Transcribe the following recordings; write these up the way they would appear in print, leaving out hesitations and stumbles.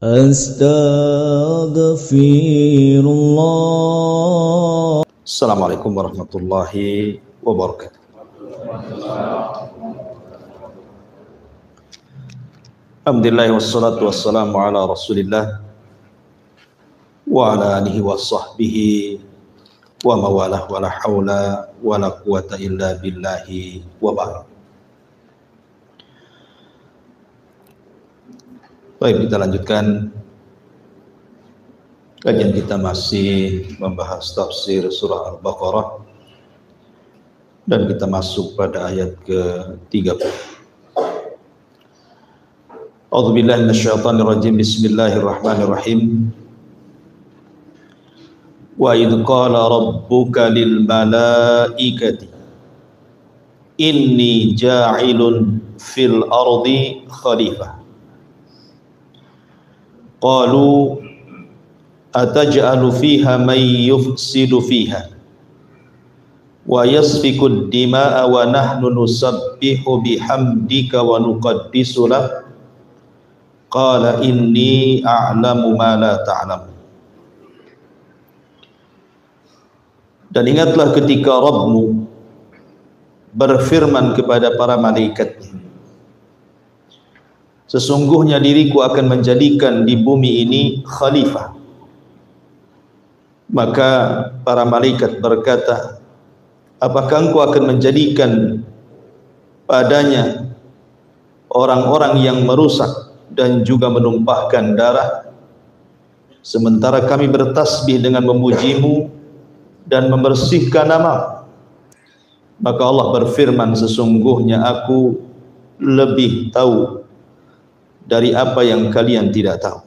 Astaghfirullah. Assalamualaikum warahmatullahi wabarakatuh. Alhamdulillah wassalatu wassalamu ala Rasulillah wa ala alihi wa sahbihi wa mawalah wa la hawla wa la quwata illa billahi wa ba'd. Baik, kita lanjutkan kajian kita, masih membahas tafsir surah Al-Baqarah dan kita masuk pada ayat ke-30. A'udzubillahi minasyaitonir rajim. Bismillahirrahmanirrahim. Wa idh qala rabbuka lil malaikati inni ja'ilun fil ardi khalifah. Qalu ataj'alu fiha man yufsidu fiha wa yasfiku ad-dima'a wa nahnu nusabbihu bihamdika wa nuqaddisu lak. Qala inni a'lamu ma la ta'lamun. Dan ingatlah ketika Rabbmu berfirman kepada para malaikatnya, sesungguhnya diriku akan menjadikan di bumi ini khalifah. Maka para malaikat berkata, apakah engkau akan menjadikan padanya orang-orang yang merusak dan juga menumpahkan darah, sementara kami bertasbih dengan memujimu dan membersihkan nama? Maka Allah berfirman, sesungguhnya aku lebih tahu dari apa yang kalian tidak tahu.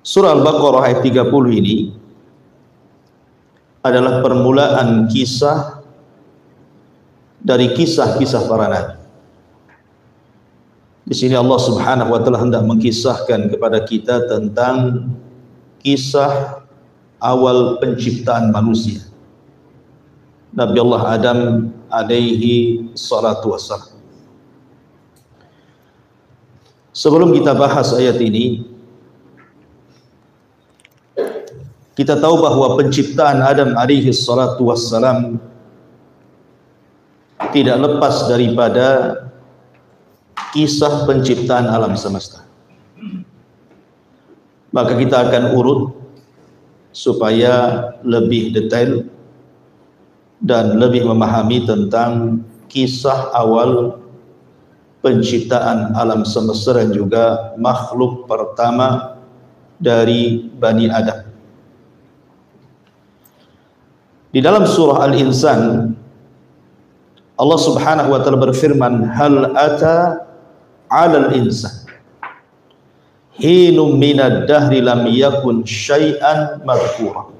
Surah Al-Baqarah ayat 30 ini adalah permulaan kisah dari kisah-kisah para nabi. Di sini Allah Subhanahu wa taala hendak mengkisahkan kepada kita tentang kisah awal penciptaan manusia, Nabi Allah Adam alaihi salatu wassalam. Sebelum kita bahas ayat ini, kita tahu bahwa penciptaan Adam alaihi salatu wassalam tidak lepas daripada kisah penciptaan alam semesta. Maka kita akan urut supaya lebih detail dan lebih memahami tentang kisah awal penciptaan alam semesta dan juga makhluk pertama dari Bani Adam. Di dalam surah Al-Insan, Allah Subhanahu wa taala berfirman, hal ata 'alal insan hinum minad dahri lam yakun syai'an madhkura.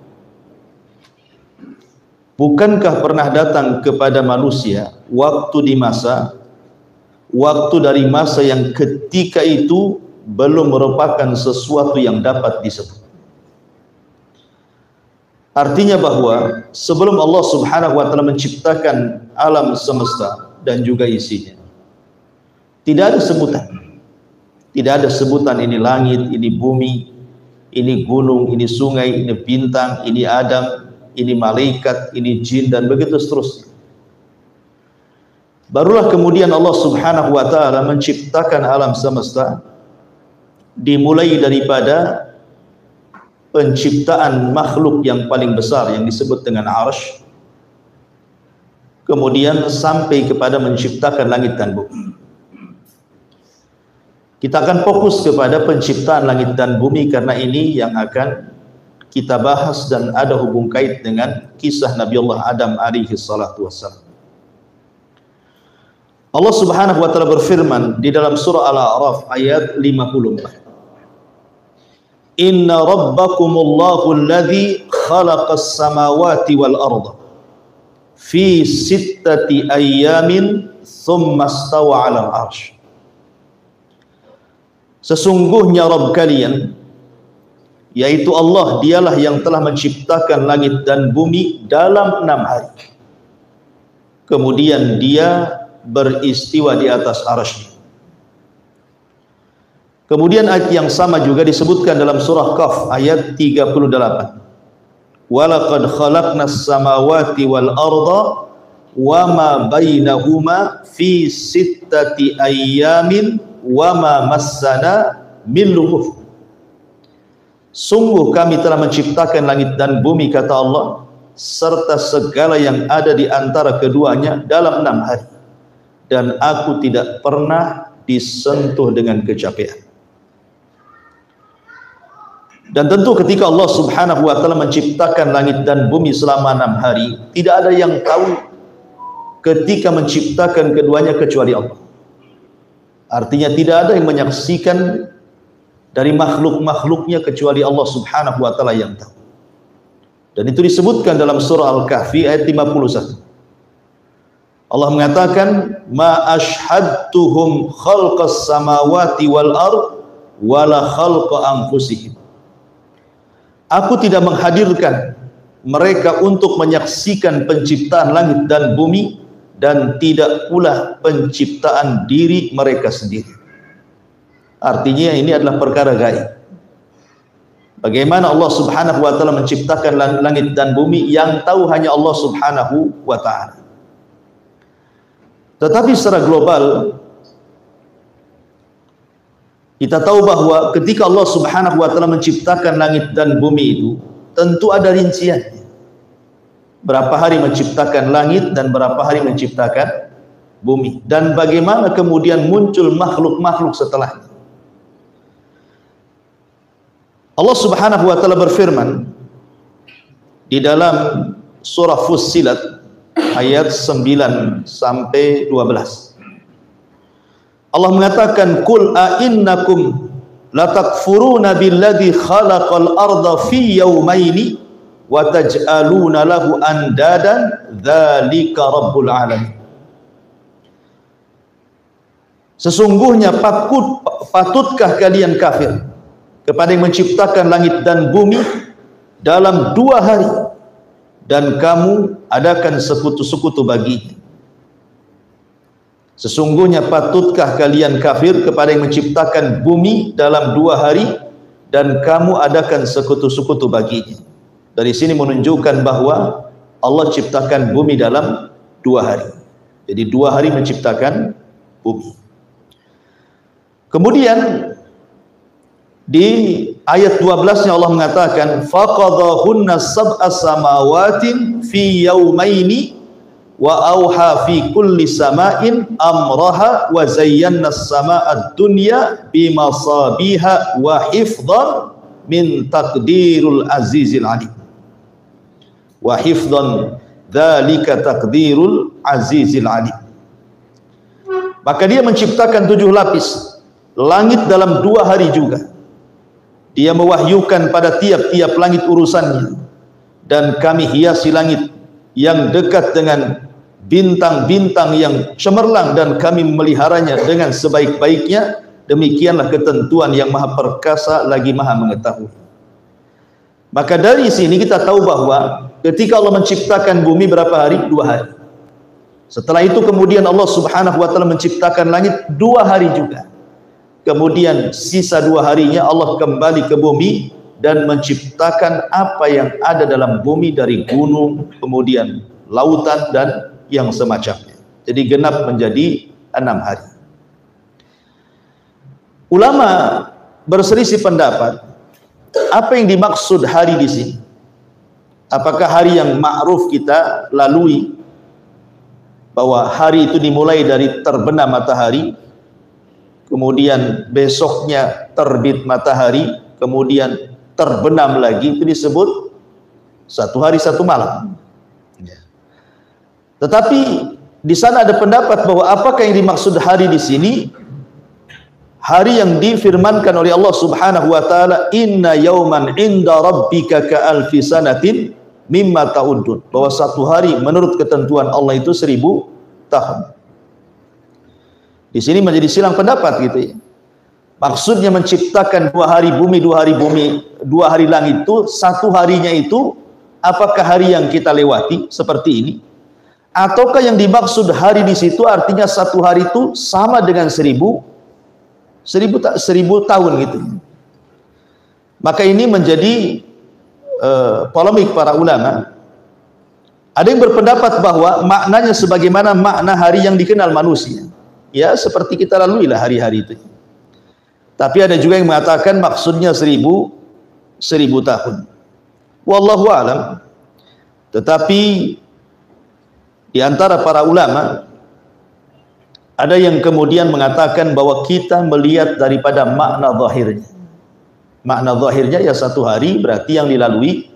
Bukankah pernah datang kepada manusia waktu dari masa yang ketika itu belum merupakan sesuatu yang dapat disebut. Artinya bahwa sebelum Allah Subhanahu wa taala menciptakan alam semesta dan juga isinya, tidak ada sebutan. Tidak ada sebutan ini langit, ini bumi, ini gunung, ini sungai, ini bintang, ini Adam, ini malaikat, ini jin, dan begitu seterusnya. Barulah kemudian Allah Subhanahu wa taala menciptakan alam semesta, dimulai daripada penciptaan makhluk yang paling besar yang disebut dengan Arsy, kemudian sampai kepada menciptakan langit dan bumi. Kita akan fokus kepada penciptaan langit dan bumi karena ini yang akan kita bahas dan ada hubung kait dengan kisah Nabi Allah Adam alaihi salatu wassalam. Allah Subhanahu wa taala berfirman di dalam surah Al-A'raf ayat 54. Inna rabbakumullahu alladhi khalaqas samawati wal arda fi sittati ayyamin thumma istawa 'alal 'arsy. Sesungguhnya Rabb kalian, yaitu Allah, dialah yang telah menciptakan langit dan bumi dalam 6 hari. Kemudian dia beristiwa di atas arsy. Kemudian ayat yang sama juga disebutkan dalam surah Qaf ayat 38. Walaqad khalaqnas samawati wal arda wama bainahuma fi sittati ayyamin wama massana min lughub. Sungguh kami telah menciptakan langit dan bumi, kata Allah, serta segala yang ada di antara keduanya dalam 6 hari. Dan aku tidak pernah disentuh dengan kecapean. Dan tentu ketika Allah subhanahu wa ta'ala menciptakan langit dan bumi selama 6 hari, tidak ada yang tahu ketika menciptakan keduanya kecuali Allah. Artinya tidak ada yang menyaksikan dari makhluk-makhluknya kecuali Allah subhanahu wa ta'ala yang tahu. Dan itu disebutkan dalam surah Al-Kahfi ayat 51. Allah mengatakan, ma ashhadtuhum khalqas samawati wal ard wala khalqa anfusihim. Aku tidak menghadirkan mereka untuk menyaksikan penciptaan langit dan bumi dan tidak pula penciptaan diri mereka sendiri. Artinya ini adalah perkara gaib. Bagaimana Allah subhanahu wa ta'ala menciptakan langit dan bumi yang tahu hanya Allah subhanahu wa ta'ala. Tetapi secara global kita tahu bahwa ketika Allah subhanahu wa ta'ala menciptakan langit dan bumi itu tentu ada rinciannya. Berapa hari menciptakan langit dan berapa hari menciptakan bumi. Dan bagaimana kemudian muncul makhluk-makhluk setelahnya. Allah subhanahu wa ta'ala berfirman di dalam surah Fussilat ayat 9 sampai 12. Allah mengatakan, Qul a'innakum latakfuruna billadhi khalaqal arda fi yawmaini wa taj'aluna lahu andadan dzalika rabbul alamin. Sesungguhnya patutkah kalian kafir kepada yang menciptakan langit dan bumi dalam 2 hari dan kamu adakan sekutu-sekutu baginya. Sesungguhnya patutkah kalian kafir kepada yang menciptakan bumi dalam 2 hari dan kamu adakan sekutu-sekutu baginya. Dari sini menunjukkan bahwa Allah ciptakan bumi dalam 2 hari. Jadi 2 hari menciptakan bumi. Kemudian di ayat 12-nya Allah mengatakan, faqadahunna sab'a samawatin fi yawmaini wa auha fi kulli sama'in amraha wa zayyana as-samaa'a ad-dunya bimasabiha wa hifdhan min taqdirul azizil alim. Wa hifdhan dzalika taqdirul azizil alim. Maka dia menciptakan 7 lapis langit dalam 2 hari juga. Dia mewahyukan pada tiap-tiap langit urusannya, dan kami hiasi langit yang dekat dengan bintang-bintang yang cemerlang dan kami memeliharanya dengan sebaik-baiknya. Demikianlah ketentuan yang maha perkasa lagi maha mengetahui. Maka dari sini kita tahu bahwa ketika Allah menciptakan bumi berapa hari? 2 hari. Setelah itu kemudian Allah subhanahu wa ta'ala menciptakan langit 2 hari juga. Kemudian sisa 2 harinya Allah kembali ke bumi dan menciptakan apa yang ada dalam bumi dari gunung, kemudian lautan dan yang semacamnya. Jadi genap menjadi 6 hari. Ulama berselisih pendapat apa yang dimaksud hari di sini. Apakah hari yang ma'ruf kita lalui, bahwa hari itu dimulai dari terbenam matahari, kemudian besoknya terbit matahari, kemudian terbenam lagi, itu disebut 1 hari 1 malam. Tetapi di sana ada pendapat bahwa apakah yang dimaksud hari di sini? Hari yang difirmankan oleh Allah Subhanahu wa taala, inna yauman inda rabbika ka alfi sanatin mimma ta'uddun, bahwa 1 hari menurut ketentuan Allah itu 1000 tahun. Di sini menjadi silang pendapat gitu ya. Maksudnya menciptakan 2 hari bumi, 2 hari bumi, 2 hari langit itu 1 harinya itu apakah hari yang kita lewati seperti ini? Ataukah yang dimaksud hari di situ artinya 1 hari itu sama dengan 1000 1000 tahun gitu. Maka ini menjadi polemik para ulama. Ada yang berpendapat bahwa maknanya sebagaimana makna hari yang dikenal manusia. Ya, seperti kita lalui lah hari-hari itu. Tapi ada juga yang mengatakan maksudnya 1000 tahun. Wallahu a'lam. Tetapi di antara para ulama ada yang kemudian mengatakan bahwa kita melihat daripada makna zahirnya. Makna zahirnya ya 1 hari berarti yang dilalui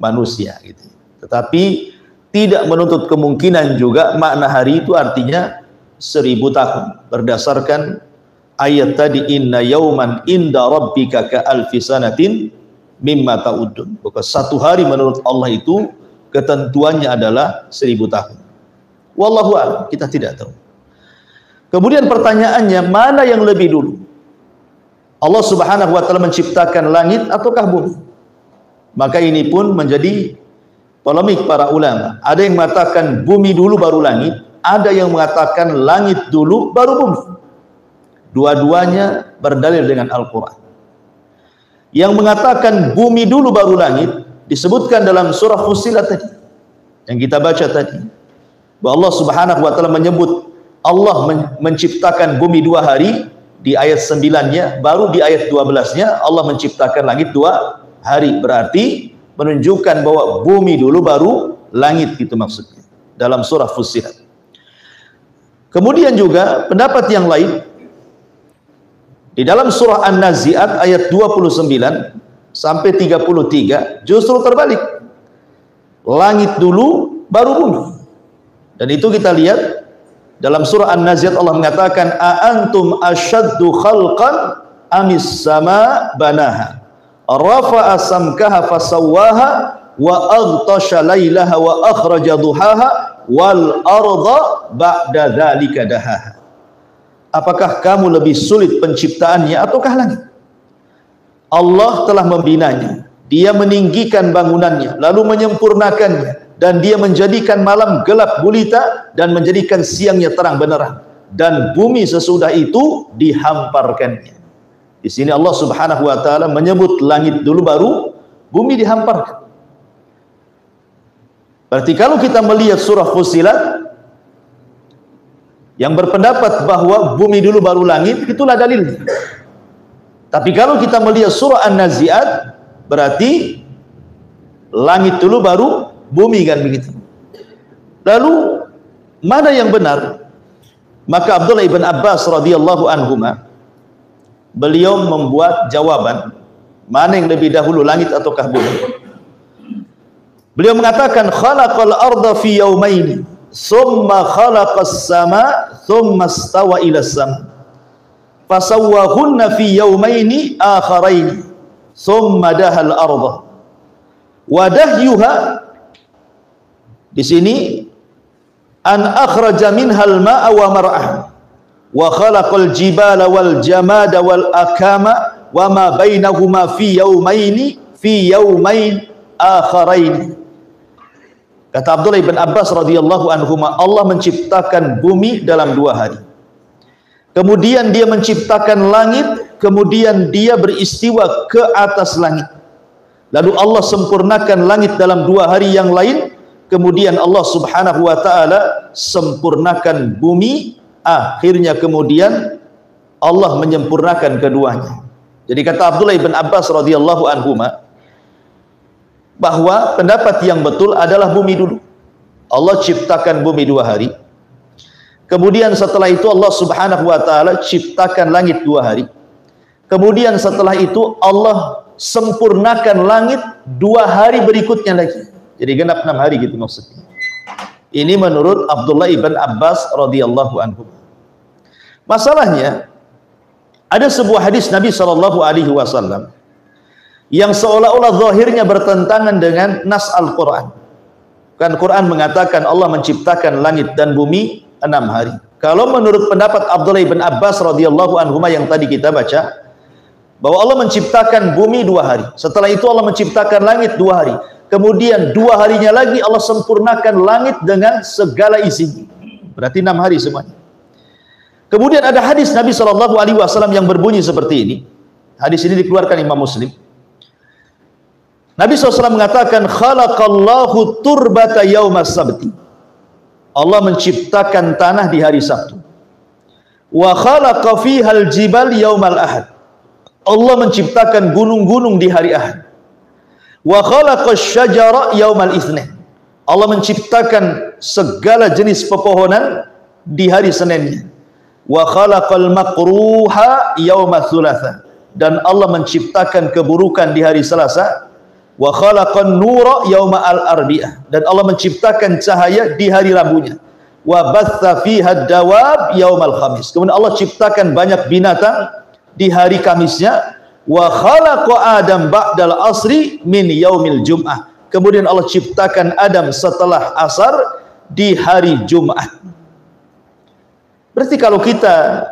manusia gitu. Tetapi tidak menuntut kemungkinan juga makna hari itu artinya 1000 tahun berdasarkan ayat tadi, inna yauman inda rabbika ka alfi sanatin mimma ta'udun. Maka 1 hari menurut Allah itu ketentuannya adalah 1000 tahun. Wallahu a'lam, kita tidak tahu. Kemudian pertanyaannya, mana yang lebih dulu? Allah Subhanahu wa taala menciptakan langit ataukah bumi? Maka ini pun menjadi polemik para ulama. Ada yang mengatakan bumi dulu baru langit, ada yang mengatakan langit dulu baru bumi. Dua-duanya berdalil dengan Al-Quran. Yang mengatakan bumi dulu baru langit disebutkan dalam surah Fussilat tadi yang kita baca tadi, bahwa Allah Subhanahu wa taala menyebut Allah menciptakan bumi 2 hari di ayat 9-nya, baru di ayat 12-nya Allah menciptakan langit 2 hari. Berarti menunjukkan bahwa bumi dulu baru langit, gitu maksudnya dalam surah Fussilat. Kemudian juga pendapat yang lain di dalam surah An-Nazi'at ayat 29 sampai 33 justru terbalik. Langit dulu baru bumi. Dan itu kita lihat dalam surah An-Nazi'at Allah mengatakan, a antum asyaddu khalqan amis sama banaha rafa'a samkaha fasawwaha wa aghtasha lailaha wa akhraja duhaha wal arda ba'da dzalika dahaha. Apakah kamu lebih sulit penciptaannya ataukah langit? Allah telah membinanya, Dia meninggikan bangunannya lalu menyempurnakannya, dan Dia menjadikan malam gelap gulita dan menjadikan siangnya terang benderang, dan bumi sesudah itu dihamparkannya. Di sini Allah Subhanahu wa taala menyebut langit dulu baru bumi dihamparkan. Berarti kalau kita melihat surah Fussilat yang berpendapat bahwa bumi dulu baru langit, itulah dalilnya. Tapi kalau kita melihat surah An-Nazi'at, berarti langit dulu baru bumi, kan begitu. Lalu mana yang benar? Maka Abdullah ibn Abbas radhiyallahu anhuma, beliau membuat jawaban mana yang lebih dahulu, langit ataukah bumi. Beliau mengatakan khalaqal arda fi yaumaini summa khalaqas sama thumma istawa ila sama fasawwahunna fi yaumaini akharaini thumma dahal arda wa dahyuha. Di sini an akhraja minhal ma'a wa mar'ah wa khalaqal jibala wal jamada wal akama wa ma bainahuma fi yaumain akharaini. Kata Abdullah ibn Abbas radhiyallahu anhuma, Allah menciptakan bumi dalam 2 hari. Kemudian Dia menciptakan langit, kemudian Dia beristiwa ke atas langit. Lalu Allah sempurnakan langit dalam 2 hari yang lain. Kemudian Allah Subhanahu wa taala sempurnakan bumi. Akhirnya kemudian Allah menyempurnakan keduanya. Jadi kata Abdullah ibn Abbas radhiyallahu anhuma, bahwa pendapat yang betul adalah bumi dulu. Allah ciptakan bumi 2 hari. Kemudian setelah itu Allah Subhanahu wa taala ciptakan langit 2 hari. Kemudian setelah itu Allah sempurnakan langit 2 hari berikutnya lagi. Jadi genap 6 hari gitu maksudnya. Ini menurut Abdullah ibn Abbas radhiyallahu anhu. Masalahnya ada sebuah hadis Nabi sallallahu alaihi wasallam yang seolah-olah zahirnya bertentangan dengan nas Al-Quran. Kan Quran mengatakan Allah menciptakan langit dan bumi 6 hari. Kalau menurut pendapat Abdullah ibn Abbas radhiyallahu anhuma yang tadi kita baca, bahwa Allah menciptakan bumi 2 hari, setelah itu Allah menciptakan langit 2 hari, kemudian 2 harinya lagi Allah sempurnakan langit dengan segala isinya, berarti 6 hari semuanya. Kemudian ada hadis Nabi SAW yang berbunyi seperti ini. Hadis ini dikeluarkan Imam Muslim. Nabi SAW mengatakan, khalaqallahu turbata yaumas sabti. Allah menciptakan tanah di hari Sabtu. Wa khalaqa fihal jibal yaumal ahad. Allah menciptakan gunung-gunung di hari Ahad. Wa khalaqa syajara yaumal itsnin. Allah menciptakan segala jenis pepohonan di hari Seninnya. Wa khalaqal makruha yaumal thulatha. Dan Allah menciptakan keburukan di hari Selasa. Wa khalaqan nura yauma al-arbi'ah, dan Allah menciptakan cahaya di hari Rabunya. Wa batha fiha dawab yaumal khamis. Kemudian Allah ciptakan banyak binatang di hari Kamisnya. Wa khalaqa Adam ba'dal asri min yaumil jum'ah. Kemudian Allah ciptakan Adam setelah asar di hari Jumat. Berarti kalau kita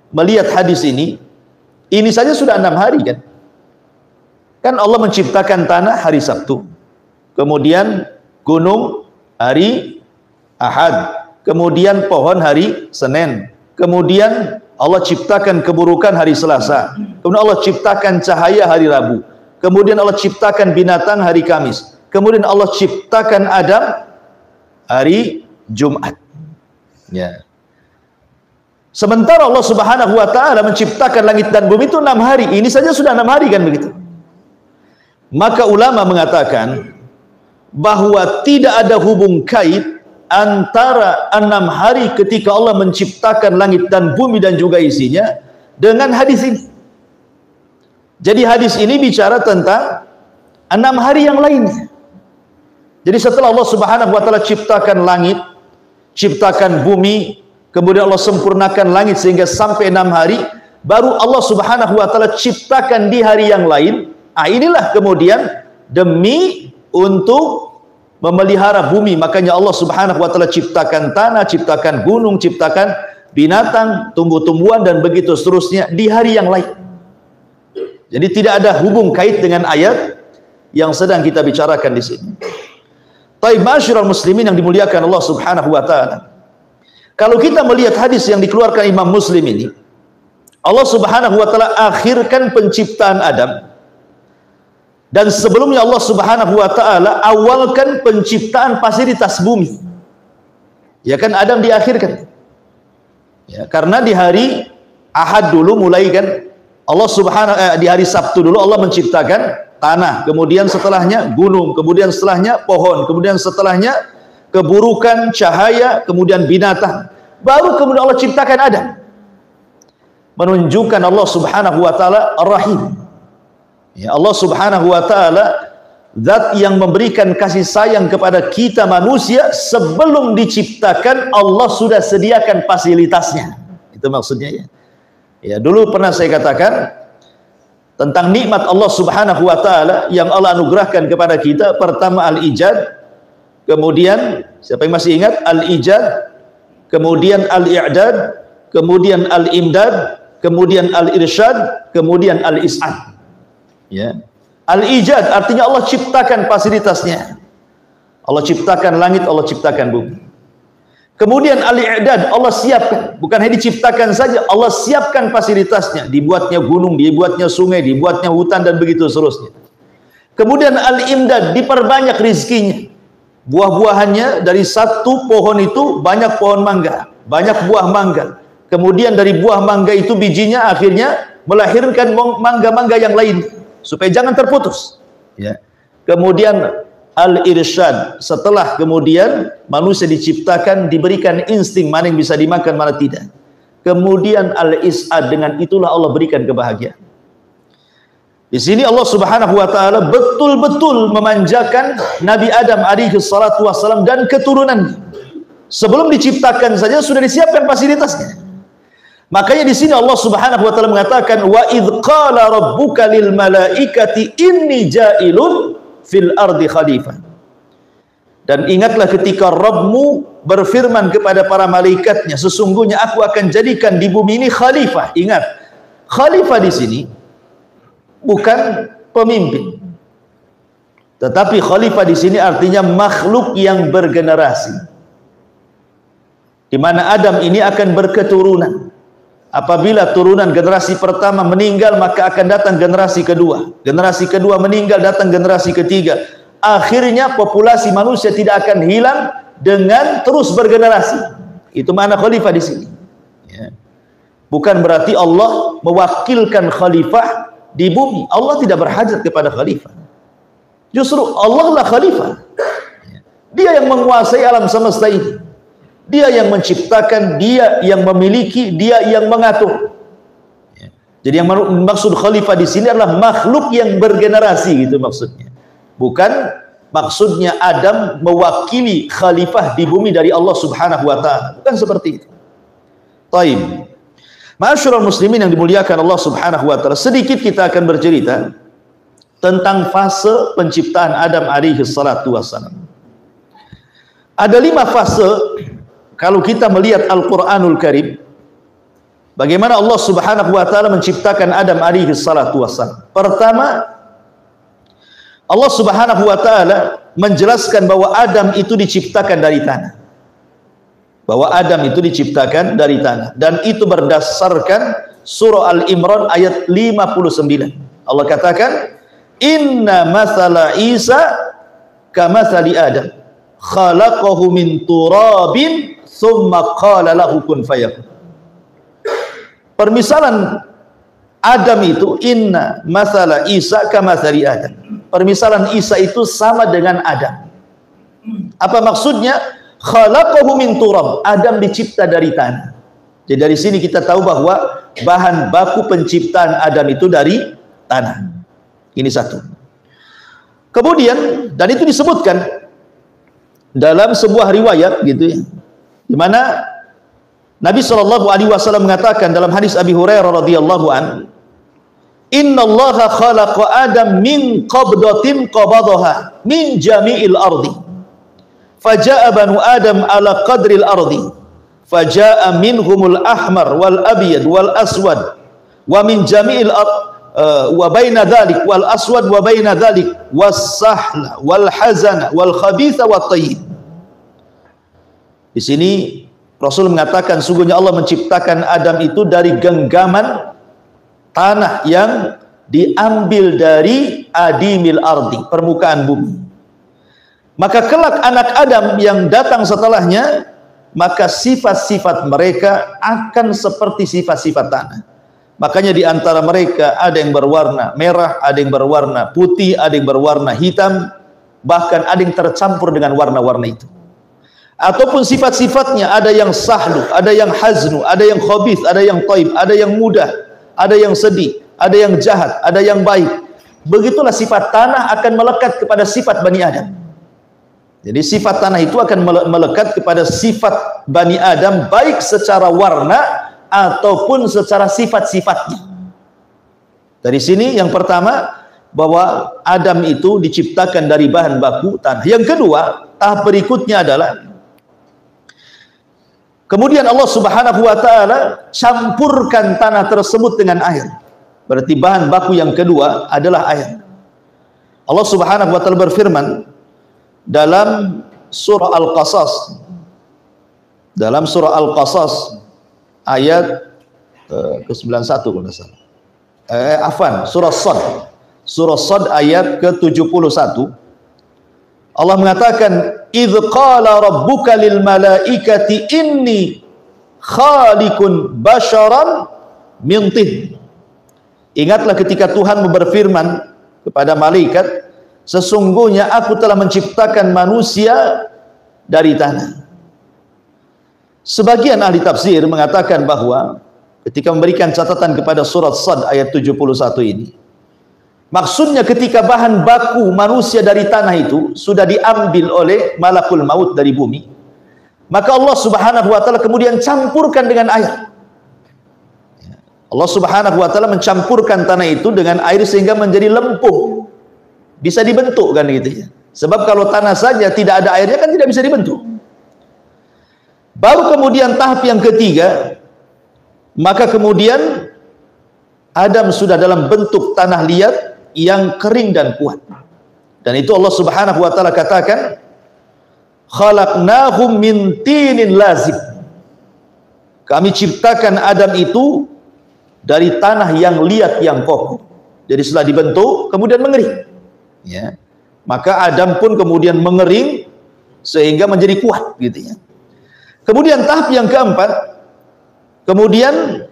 melihat hadis ini saja sudah 6 hari kan? Kan Allah menciptakan tanah hari Sabtu, kemudian gunung hari Ahad, kemudian pohon hari Senin, kemudian Allah ciptakan keburukan hari Selasa, kemudian Allah ciptakan cahaya hari Rabu, kemudian Allah ciptakan binatang hari Kamis, kemudian Allah ciptakan Adam hari Jumat. Ya. Sementara Allah Subhanahu wa taala menciptakan langit dan bumi itu 6 hari. Ini saja sudah 6 hari kan begitu. Maka ulama mengatakan bahwa tidak ada hubung kait antara 6 hari ketika Allah menciptakan langit dan bumi dan juga isinya dengan hadis ini. Jadi hadis ini bicara tentang 6 hari yang lainnya. Jadi setelah Allah Subhanahu wa taala ciptakan langit, ciptakan bumi, kemudian Allah sempurnakan langit sehingga sampai 6 hari, baru Allah Subhanahu wa taala ciptakan di hari yang lain. Inilah kemudian demi untuk memelihara bumi, makanya Allah Subhanahu wa taala ciptakan tanah, ciptakan gunung, ciptakan binatang, tumbuh-tumbuhan dan begitu seterusnya di hari yang lain. Jadi tidak ada hubung kait dengan ayat yang sedang kita bicarakan di sini. Taib ma'asyiral muslimin yang dimuliakan Allah Subhanahu wa taala. Kalau kita melihat hadis yang dikeluarkan Imam Muslim ini, Allah Subhanahu wa taala akhirkan penciptaan Adam. Dan sebelumnya Allah Subhanahu wa taala awalkan penciptaan fasilitas bumi. Ya kan, Adam diakhirkan. Ya, karena di hari Ahad dulu mulai kan Allah Subhanahu di hari Sabtu dulu Allah menciptakan tanah, kemudian setelahnya gunung, kemudian setelahnya pohon, kemudian setelahnya keburukan, cahaya, kemudian binatang. Baru kemudian Allah ciptakan Adam. Menunjukkan Allah Subhanahu wa taala Ar-Rahim. Ya, Allah Subhanahu wa taala zat yang memberikan kasih sayang kepada kita manusia. Sebelum diciptakan Allah sudah sediakan fasilitasnya. Itu maksudnya ya. Ya, dulu pernah saya katakan tentang nikmat Allah Subhanahu wa taala yang Allah anugerahkan kepada kita. Pertama al-ijad, kemudian siapa yang masih ingat al-ijad, kemudian al-i'dad, kemudian al-imdad, kemudian al-irsyad, kemudian al-is'ad. Ya. Al-ijad artinya Allah ciptakan fasilitasnya. Allah ciptakan langit, Allah ciptakan bumi. Kemudian al-i'dad, Allah siapkan, bukan hanya diciptakan saja, Allah siapkan fasilitasnya, dibuatnya gunung, dibuatnya sungai, dibuatnya hutan dan begitu seterusnya. Kemudian al-imdad, diperbanyak rizkinya. Buah-buahannya dari satu pohon itu banyak pohon mangga, banyak buah mangga. Kemudian dari buah mangga itu bijinya akhirnya melahirkan mangga-mangga yang lain. Supaya jangan terputus. Ya. Kemudian al-irsyad, setelah kemudian manusia diciptakan diberikan insting mana yang bisa dimakan mana tidak. Kemudian al-is'ad, dengan itulah Allah berikan kebahagiaan. Di sini Allah Subhanahu wa taala betul-betul memanjakan Nabi Adam alaihi salatu wassalam dan keturunannya. Sebelum diciptakan saja sudah disiapkan fasilitasnya. Makanya di sini Allah Subhanahu wa taala mengatakan wa idz qala rabbuka lil malaikati inni ja'ilun fil ardi khalifah. Dan ingatlah ketika Rabbmu berfirman kepada para malaikatnya, sesungguhnya aku akan jadikan di bumi ini khalifah. Ingat, khalifah di sini bukan pemimpin. Tetapi khalifah di sini artinya makhluk yang bergenerasi. Di mana Adam ini akan berketurunan. Apabila turunan generasi pertama meninggal, maka akan datang generasi kedua. Generasi kedua meninggal, datang generasi ketiga. Akhirnya populasi manusia tidak akan hilang dengan terus bergenerasi. Itu makna khalifah di sini. Ya. Bukan berarti Allah mewakilkan khalifah di bumi. Allah tidak berhajat kepada khalifah. Justru Allah lah khalifah. Dia yang menguasai alam semesta ini. Dia yang menciptakan, dia yang memiliki, dia yang mengatur. Jadi yang maksud khalifah di sini adalah makhluk yang bergenerasi, gitu maksudnya. Bukan maksudnya Adam mewakili khalifah di bumi dari Allah Subhanahu wa taala. Bukan seperti itu. Taib. Ma'asyiral muslimin yang dimuliakan Allah Subhanahu wa taala, sedikit kita akan bercerita tentang fase penciptaan Adam alaihi salatu wassalam. Ada 5 fase kalau kita melihat Al-Quranul Karim, bagaimana Allah Subhanahu wa taala menciptakan Adam alaihi salatu wassalam. Pertama, Allah Subhanahu wa taala menjelaskan bahwa Adam itu diciptakan dari tanah. Bahwa Adam itu diciptakan dari tanah, dan itu berdasarkan surah Al-Imran ayat 59. Allah katakan, "Inna mathala Isa kamathali Adam, khalaqahu min turabin thumma qala lahu kun fayakun." Permisalan Adam itu, inna mathala Isa kamathali Adam. Permisalan Isa itu sama dengan Adam. Apa maksudnya? Khalaqahu min turab. Adam dicipta dari tanah. Jadi dari sini kita tahu bahwa bahan baku penciptaan Adam itu dari tanah. Ini satu. Kemudian, dan itu disebutkan dalam sebuah riwayat gitu ya, di mana Nabi SAW mengatakan dalam hadis Abi Hurairah radhiyallahu an, "Innallaha khalaqa Adam min qabdatin qabadaha min jami'il ardi. Faja'a banu Adam ala qadril ardi. Faja'a minhumul ahmar wal abyad wal aswad wa min jami'il wa baina dhalik wal aswad wa baina dhalik was sahla wal hazana wal khabitha wat tayyib." Di sini Rasul mengatakan sungguhnya Allah menciptakan Adam itu dari genggaman tanah yang diambil dari adimil ardi, permukaan bumi. Maka kelak anak Adam yang datang setelahnya, maka sifat-sifat mereka akan seperti sifat-sifat tanah. Makanya di antara mereka ada yang berwarna merah, ada yang berwarna putih, ada yang berwarna hitam, bahkan ada yang tercampur dengan warna-warna itu. Ataupun sifat-sifatnya ada yang sahlu, ada yang haznu, ada yang khabith, ada yang taib, ada yang mudah, ada yang sedih, ada yang jahat, ada yang baik. Begitulah sifat tanah akan melekat kepada sifat Bani Adam. Jadi sifat tanah itu akan melekat kepada sifat Bani Adam, baik secara warna ataupun secara sifat-sifatnya. Dari sini yang pertama, bahwa Adam itu diciptakan dari bahan baku tanah. Yang kedua, tahap berikutnya adalah kemudian Allah Subhanahu wa taala campurkan tanah tersebut dengan air. Berarti bahan baku yang kedua adalah air. Allah Subhanahu wa taala berfirman dalam surah Al-Qasas, dalam surah Al-Qasas ayat ke-91 kalau tidak salah. Afwan, surah Sad. Surah Sad ayat ke-71. Allah mengatakan, "Idz qala rabbuka lil malaikati inni khaliqun basharan min tin." Ingatlah ketika Tuhan berfirman kepada malaikat, sesungguhnya aku telah menciptakan manusia dari tanah. Sebagian ahli tafsir mengatakan bahwa ketika memberikan catatan kepada surat Sad ayat 71 ini, maksudnya ketika bahan baku manusia dari tanah itu sudah diambil oleh malakul maut dari bumi, maka Allah Subhanahu wa taala kemudian campurkan dengan air. Allah Subhanahu wa taala mencampurkan tanah itu dengan air sehingga menjadi lempuh. Bisa dibentuk kan gitu ya. Sebab kalau tanah saja tidak ada airnya kan tidak bisa dibentuk. Baru kemudian tahap yang ketiga, maka kemudian Adam sudah dalam bentuk tanah liat yang kering dan kuat. Dan itu Allah Subhanahu wa taala katakan, "Khalaqnahum min tinin lazib." Kami ciptakan Adam itu dari tanah yang liat, yang kokoh. Jadi setelah dibentuk, kemudian mengering. Ya. Maka Adam pun kemudian mengering sehingga menjadi kuat, gitu ya. Kemudian tahap yang keempat, kemudian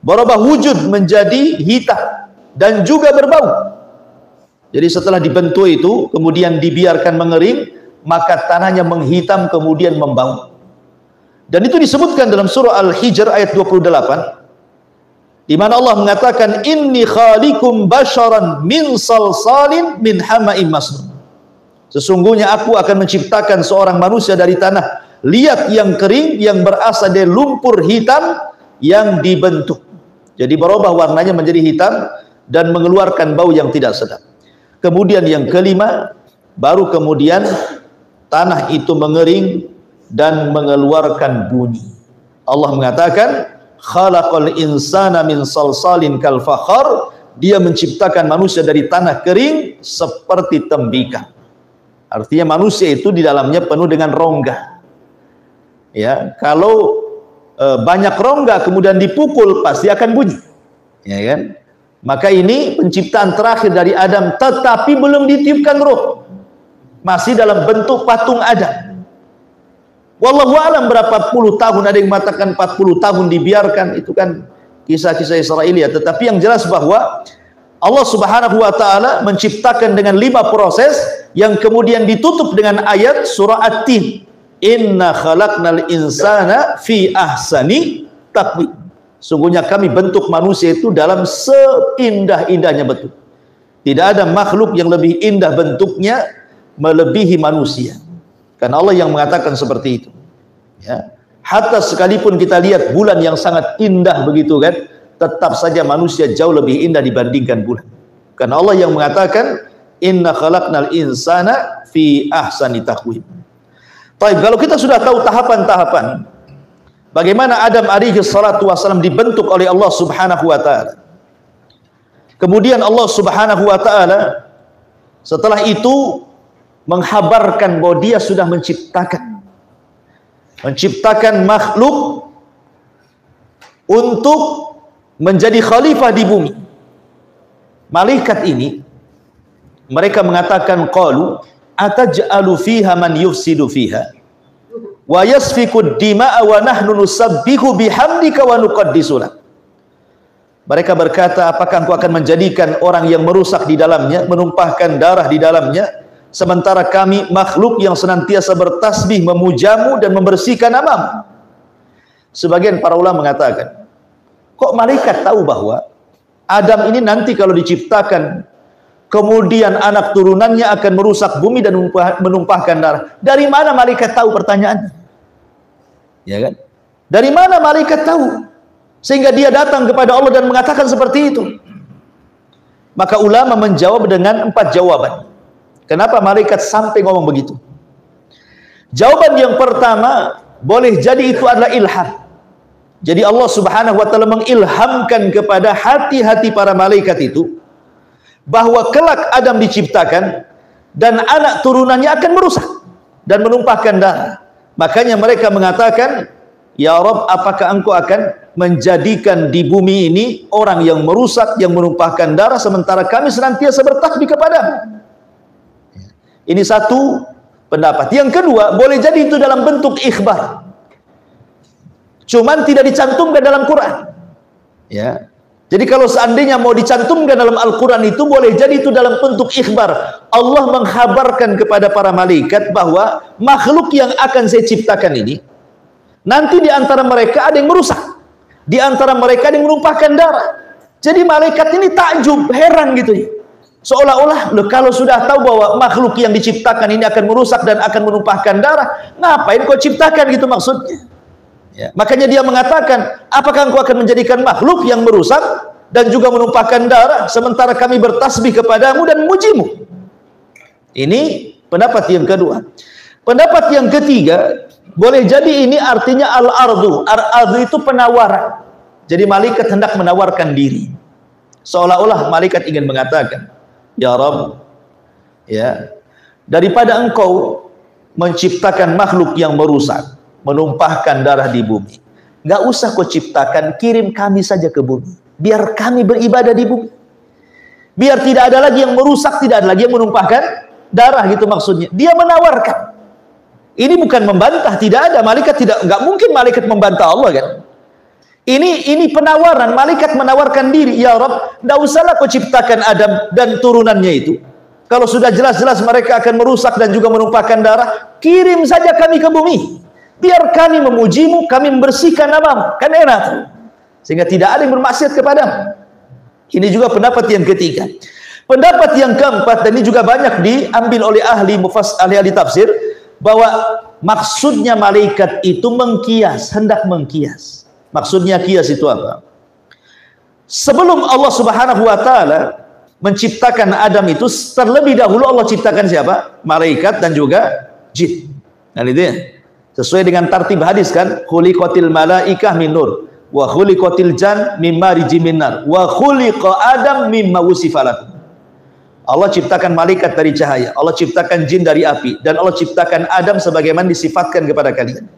berubah wujud menjadi hitam dan juga berbau. Jadi setelah dibentuk itu, kemudian dibiarkan mengering, maka tanahnya menghitam kemudian membau. Dan itu disebutkan dalam surah Al-Hijr ayat 28, di mana Allah mengatakan, inni khaliqum basharan min salsalin min hama'im masnun. Sesungguhnya aku akan menciptakan seorang manusia dari tanah liat yang kering, yang berasal dari lumpur hitam yang dibentuk. Jadi berubah warnanya menjadi hitam dan mengeluarkan bau yang tidak sedap. Kemudian yang kelima, baru kemudian tanah itu mengering dan mengeluarkan bunyi. Allah mengatakan, khalaqal insana min salsalin kal fakhar. Dia menciptakan manusia dari tanah kering seperti tembikar. Artinya manusia itu di dalamnya penuh dengan rongga. Ya, kalau banyak rongga kemudian dipukul pasti akan bunyi. Ya kan? Maka ini penciptaan terakhir dari Adam, tetapi belum ditiupkan roh. Masih dalam bentuk patung Adam. Wallahu a'lam berapa puluh tahun, ada yang mengatakan 40 tahun dibiarkan, itu kan kisah-kisah Israelia. Tetapi yang jelas bahwa Allah Subhanahu wa taala menciptakan dengan 5 proses yang kemudian ditutup dengan ayat surah At-Tin. Inna khalaqnal insana fi ahsani taqwim. Sungguhnya kami bentuk manusia itu dalam seindah-indahnya bentuk. Tidak ada makhluk yang lebih indah bentuknya melebihi manusia. Karena Allah yang mengatakan seperti itu. Ya. Hatta sekalipun kita lihat bulan yang sangat indah begitu kan, tetap saja manusia jauh lebih indah dibandingkan bulan. Karena Allah yang mengatakan, inna khalaqnal insana fi ahsani taqwim. Baik, kalau kita sudah tahu tahapan-tahapan bagaimana Adam alaihi salatu wasallam dibentuk oleh Allah Subhanahu wa taala. Kemudian Allah Subhanahu wa taala setelah itu menghabarkan bahwa dia sudah menciptakan makhluk untuk menjadi khalifah di bumi. Malaikat ini mereka mengatakan, qalu ataj'alu fiha man yufsidu fiha wa yasfiku dima'a wa nahnu nusabbihu bihamdika wa nuqaddisu lak. Mereka berkata, apakah engkau akan menjadikan orang yang merusak di dalamnya, menumpahkan darah di dalamnya, sementara kami makhluk yang senantiasa bertasbih, memujamu dan membersihkan namamu? Sebagian para ulama mengatakan, kok malaikat tahu bahwa Adam ini nanti kalau diciptakan, kemudian anak turunannya akan merusak bumi dan menumpahkan darah? Dari mana malaikat tahu pertanyaannya? Ya kan? Dari mana malaikat tahu? Sehingga dia datang kepada Allah dan mengatakan seperti itu. Maka ulama menjawab dengan 4 jawaban. Kenapa malaikat sampai ngomong begitu? Jawaban yang pertama, boleh jadi itu adalah ilham. Jadi Allah Subhanahu wa taala mengilhamkan kepada hati-hati para malaikat itu bahwa kelak Adam diciptakan dan anak turunannya akan merusak dan menumpahkan darah. Makanya mereka mengatakan, ya Rabb, apakah engkau akan menjadikan di bumi ini orang yang merusak, yang menumpahkan darah, sementara kami senantiasa bertasbih kepadamu? Ini satu pendapat. Yang kedua, boleh jadi itu dalam bentuk ikhbar, cuman tidak dicantumkan dalam Quran. Ya. Jadi kalau seandainya mau dicantumkan dalam Al-Quran itu, boleh jadi itu dalam bentuk ikhbar. Allah menghabarkan kepada para malaikat bahwa makhluk yang akan saya ciptakan ini, nanti di antara mereka ada yang merusak, di antara mereka ada yang menumpahkan darah. Jadi malaikat ini takjub, heran gitu ya. Seolah-olah, kalau sudah tahu bahwa makhluk yang diciptakan ini akan merusak dan akan menumpahkan darah, ngapain kau ciptakan gitu maksudnya. Ya. Makanya dia mengatakan, apakah engkau akan menjadikan makhluk yang merusak dan juga menumpahkan darah, sementara kami bertasbih kepadamu dan memujimu? Ini pendapat yang kedua. Pendapat yang ketiga, boleh jadi ini artinya al-ardu. Al-ardu itu penawaran. Jadi malaikat hendak menawarkan diri. Seolah-olah malaikat ingin mengatakan, ya Rabb, ya, daripada engkau menciptakan makhluk yang merusak, menumpahkan darah di bumi, nggak usah kau ciptakan, kirim kami saja ke bumi. Biar kami beribadah di bumi. Biar tidak ada lagi yang merusak, tidak ada lagi yang menumpahkan darah, gitu maksudnya. Dia menawarkan. Ini bukan membantah, tidak ada. Malaikat tidak, nggak mungkin malaikat membantah Allah kan. Ini penawaran, malaikat menawarkan diri. Ya Rabb, nggak usahlah kau ciptakan Adam dan turunannya itu. Kalau sudah jelas-jelas mereka akan merusak dan juga menumpahkan darah, kirim saja kami ke bumi. Biar kami memujimu, kami membersihkan namamu. Kan enak tuh. Sehingga tidak ada yang bermaksiat kepadamu. Ini juga pendapat yang ketiga. Pendapat yang keempat, dan ini juga banyak diambil oleh ahli tafsir, bahwa maksudnya malaikat itu mengkias, hendak mengkias. Maksudnya kias itu apa? Sebelum Allah Subhanahu wa taala menciptakan Adam itu, terlebih dahulu Allah ciptakan siapa? Malaikat dan juga jin. Nah, itu ya. Sesuai dengan tartib hadis kan, khuliqatil malaikah min nur wa khuliqatil jan mimma marijim min nar wa khuliqa Adam mimma wusifa lahu. Allah ciptakan malaikat dari cahaya, Allah ciptakan jin dari api, dan Allah ciptakan Adam sebagaimana disifatkan kepada kalian.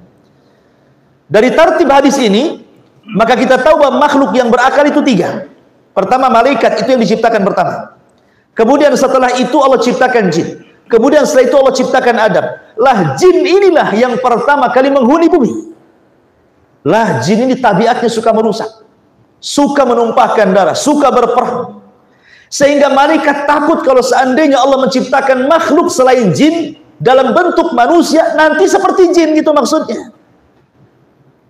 Dari tartib hadis ini, maka kita tahu bahwa makhluk yang berakal itu tiga. Pertama, malaikat itu yang diciptakan pertama. Kemudian setelah itu Allah ciptakan jin. Kemudian setelah itu Allah ciptakan Adam. Lah jin inilah yang pertama kali menghuni bumi. Lah jin ini tabiatnya suka merusak, suka menumpahkan darah, suka berperang. Sehingga malaikat takut kalau seandainya Allah menciptakan makhluk selain jin dalam bentuk manusia, nanti seperti jin, gitu maksudnya.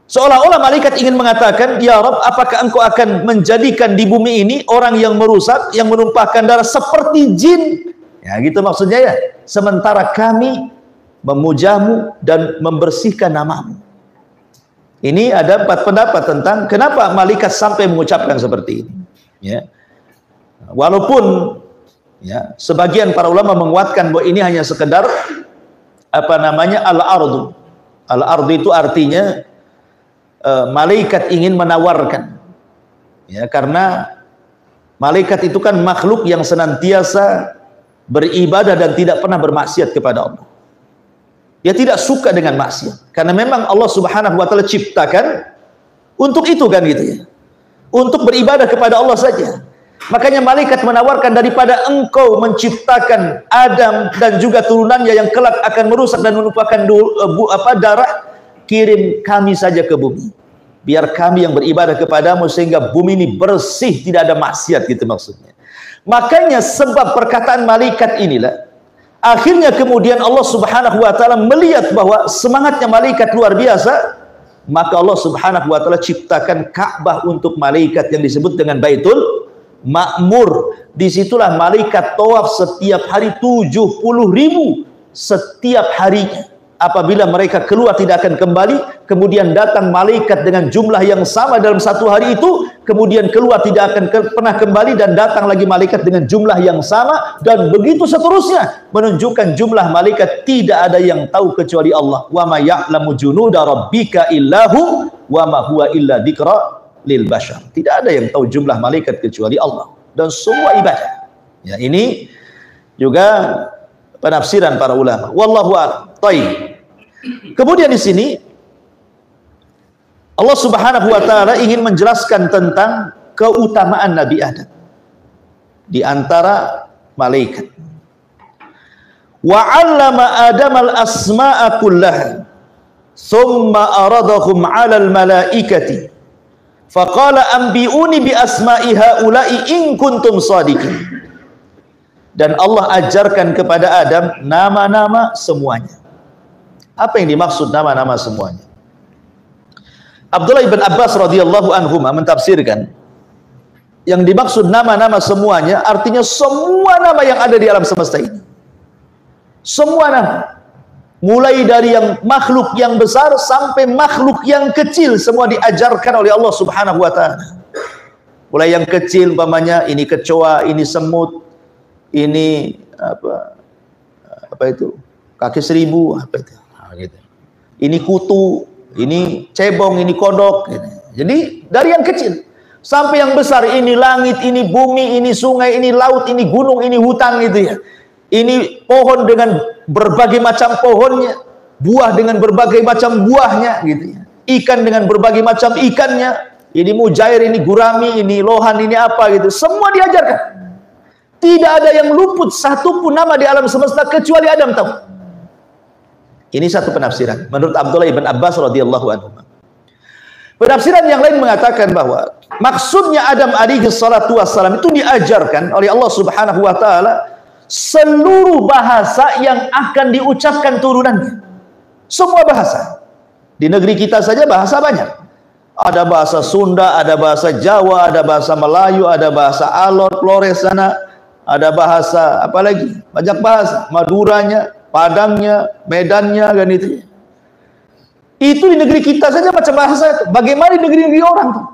Seolah-olah malaikat ingin mengatakan, ya Rabb, apakah engkau akan menjadikan di bumi ini orang yang merusak, yang menumpahkan darah seperti jin? Ya gitu maksudnya ya. Sementara kami memujamu dan membersihkan namamu. Ini ada 4 pendapat tentang kenapa malaikat sampai mengucapkan seperti ini. Ya. Walaupun ya, sebagian para ulama menguatkan bahwa ini hanya sekedar al-ardu. Al-ardu itu artinya malaikat ingin menawarkan. Ya, karena malaikat itu kan makhluk yang senantiasa beribadah dan tidak pernah bermaksiat kepada Allah. Dia tidak suka dengan maksiat. Karena memang Allah Subhanahu wa taala ciptakan untuk itu kan gitu ya. Untuk beribadah kepada Allah saja. Makanya malaikat menawarkan, daripada engkau menciptakan Adam dan juga turunannya yang kelak akan merusak dan menumpahkan darah, kirim kami saja ke bumi. Biar kami yang beribadah kepadamu sehingga bumi ini bersih, tidak ada maksiat, gitu maksudnya. Makanya sebab perkataan malaikat inilah akhirnya kemudian Allah Subhanahu wa taala melihat bahwa semangatnya malaikat luar biasa, maka Allah Subhanahu wa taala ciptakan Ka'bah untuk malaikat yang disebut dengan Baitul Ma'mur. Disitulah malaikat tawaf setiap hari 70.000 setiap harinya. Apabila mereka keluar tidak akan kembali, kemudian datang malaikat dengan jumlah yang sama dalam satu hari itu, kemudian keluar tidak akan pernah kembali, dan datang lagi malaikat dengan jumlah yang sama, dan begitu seterusnya, menunjukkan jumlah malaikat tidak ada yang tahu kecuali Allah. Wa ma ya'lamu junuda rabbika illahu wa ma huwa illa dzikra lil bashar. Tidak ada yang tahu jumlah malaikat kecuali Allah, dan semua ibadah. Ya, ini juga penafsiran para ulama. Wallahu a'lam. Baik. Kemudian di sini Allah Subhanahu wa taala ingin menjelaskan tentang keutamaan Nabi Adam di antara malaikat. Wa 'allama Adam al-asma'a kullaha thumma aradahum 'ala al-malaikati faqala anbi'uni bi asma'i haula'i in kuntum shadiqin. Dan Allah ajarkan kepada Adam nama-nama semuanya. Apa yang dimaksud nama-nama semuanya? Abdullah ibn Abbas radhiyallahu anhu mentafsirkan, yang dimaksud nama-nama semuanya artinya semua nama yang ada di alam semesta ini. Semua nama. Mulai dari yang makhluk yang besar sampai makhluk yang kecil, semua diajarkan oleh Allah Subhanahu wa taala. Mulai yang kecil umpamanya ini kecoa, ini semut, ini apa itu? Kaki seribu, apa itu? Gitu. Ini kutu, ini cebong, ini kodok, gitu. Jadi dari yang kecil sampai yang besar, ini langit, ini bumi, ini sungai, ini laut, ini gunung, ini hutan, gitu ya. Ini pohon dengan berbagai macam pohonnya, buah dengan berbagai macam buahnya, gitu ya. ikan dengan berbagai macam ikannya, ini mujair, ini gurami, ini lohan, ini apa gitu, semua diajarkan. Tidak ada yang luput satupun nama di alam semesta kecuali Adam tahu. Ini satu penafsiran menurut Abdullah ibn Abbas radhiyallahu anhu. Penafsiran yang lain mengatakan bahwa maksudnya Adam alaihi salatu wassalam itu diajarkan oleh Allah Subhanahu wa taala seluruh bahasa yang akan diucapkan turunannya. Semua bahasa. Di negeri kita saja bahasa banyak. Ada bahasa Sunda, ada bahasa Jawa, ada bahasa Melayu, ada bahasa Alor, Flores sana, ada bahasa apa lagi? Banyak bahasa. Maduranya, Padangnya, Medannya, kan itu. Itu di negeri kita saja macam bahasa itu. Bagaimana di negeri-negeri orang tuh?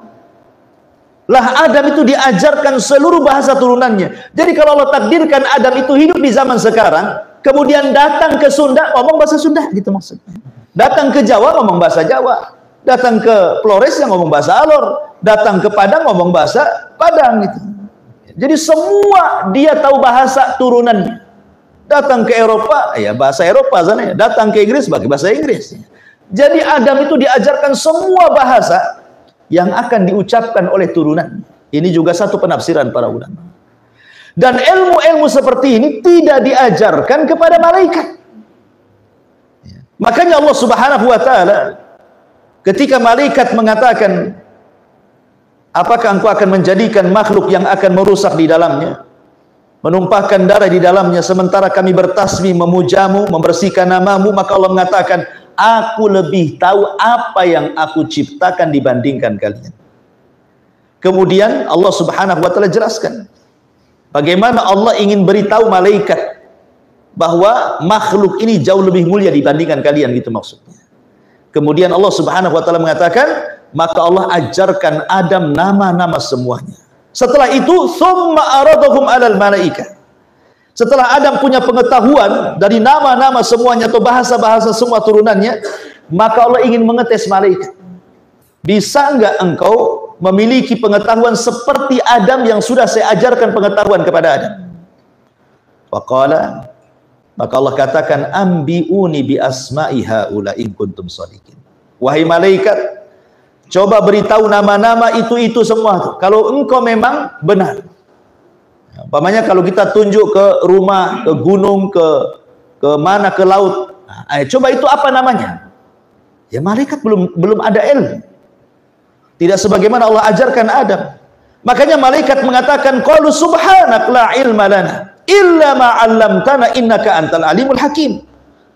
Lah Adam itu diajarkan seluruh bahasa turunannya. Jadi kalau Allah takdirkan Adam itu hidup di zaman sekarang, kemudian datang ke Sunda, ngomong bahasa Sunda gitu maksudnya. Datang ke Jawa, ngomong bahasa Jawa. Datang ke Flores, yang ngomong bahasa Alor. Datang ke Padang, ngomong bahasa Padang gitu. Jadi semua dia tahu bahasa turunannya. Datang ke Eropa, ya bahasa Eropa sana. Datang ke Inggris, pakai bahasa Inggris. Jadi Adam itu diajarkan semua bahasa yang akan diucapkan oleh turunan. Ini juga satu penafsiran para ulama. Dan ilmu-ilmu seperti ini tidak diajarkan kepada malaikat. Makanya Allah Subhanahu wa taala ketika malaikat mengatakan, apakah engkau akan menjadikan makhluk yang akan merusak di dalamnya, menumpahkan darah di dalamnya, sementara kami bertasbih memujamu, membersihkan namamu? Maka Allah mengatakan, aku lebih tahu apa yang aku ciptakan dibandingkan kalian. Kemudian Allah Subhanahu wa taala jelaskan bagaimana Allah ingin beritahu malaikat bahwa makhluk ini jauh lebih mulia dibandingkan kalian, gitu maksudnya. Kemudian Allah Subhanahu wa taala mengatakan, maka Allah ajarkan Adam nama-nama semuanya. Setelah itu, tsumma aradahum 'alal malaikah. Setelah Adam punya pengetahuan dari nama-nama semuanya atau bahasa-bahasa semua turunannya, maka Allah ingin mengetes malaikat. Bisa enggak engkau memiliki pengetahuan seperti Adam yang sudah saya ajarkan pengetahuan kepada Adam? Faqala, maka Allah katakan, ambiuni bi asma'i haula in kuntum shadiqin. Wahai malaikat, coba beritahu nama-nama itu semua tuh, kalau engkau memang benar. Umpamanya kalau kita tunjuk ke rumah, ke gunung, ke mana, ke laut, coba itu apa namanya? Ya malaikat belum ada ilmu. Tidak sebagaimana Allah ajarkan Adam. Makanya malaikat mengatakan, qalu subhanak la ilma lana illa ma 'allamtana innaka antal alimul hakim.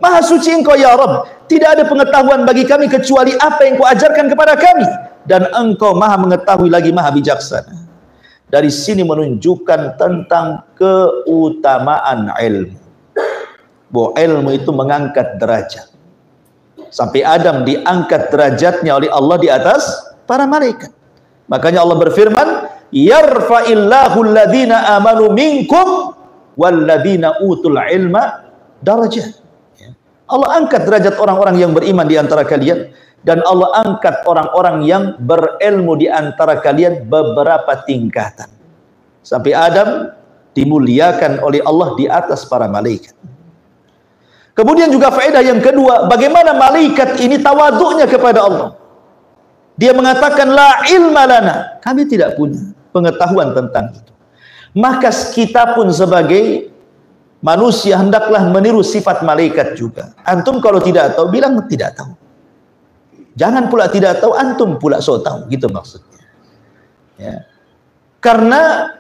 Maha suci engkau ya Rabb, tidak ada pengetahuan bagi kami kecuali apa yang kau ajarkan kepada kami, dan engkau maha mengetahui lagi maha bijaksana. Dari sini menunjukkan tentang keutamaan ilmu. Bahwa ilmu itu mengangkat derajat. Sampai Adam diangkat derajatnya oleh Allah di atas para malaikat. Makanya Allah berfirman, yarfa'illahu alladhina amanu minkum walladhina utul ilma darajat. Allah angkat derajat orang-orang yang beriman di antara kalian, dan Allah angkat orang-orang yang berilmu di antara kalian beberapa tingkatan. Sampai Adam dimuliakan oleh Allah di atas para malaikat. Kemudian juga faedah yang kedua, bagaimana malaikat ini tawaduknya kepada Allah. Dia mengatakan, la ilma lana, kami tidak punya pengetahuan tentang itu. Maka kita pun sebagai manusia hendaklah meniru sifat malaikat juga. Antum kalau tidak tahu, bilang tidak tahu. Jangan pula tidak tahu, antum pula so tahu, gitu maksudnya. Ya. Karena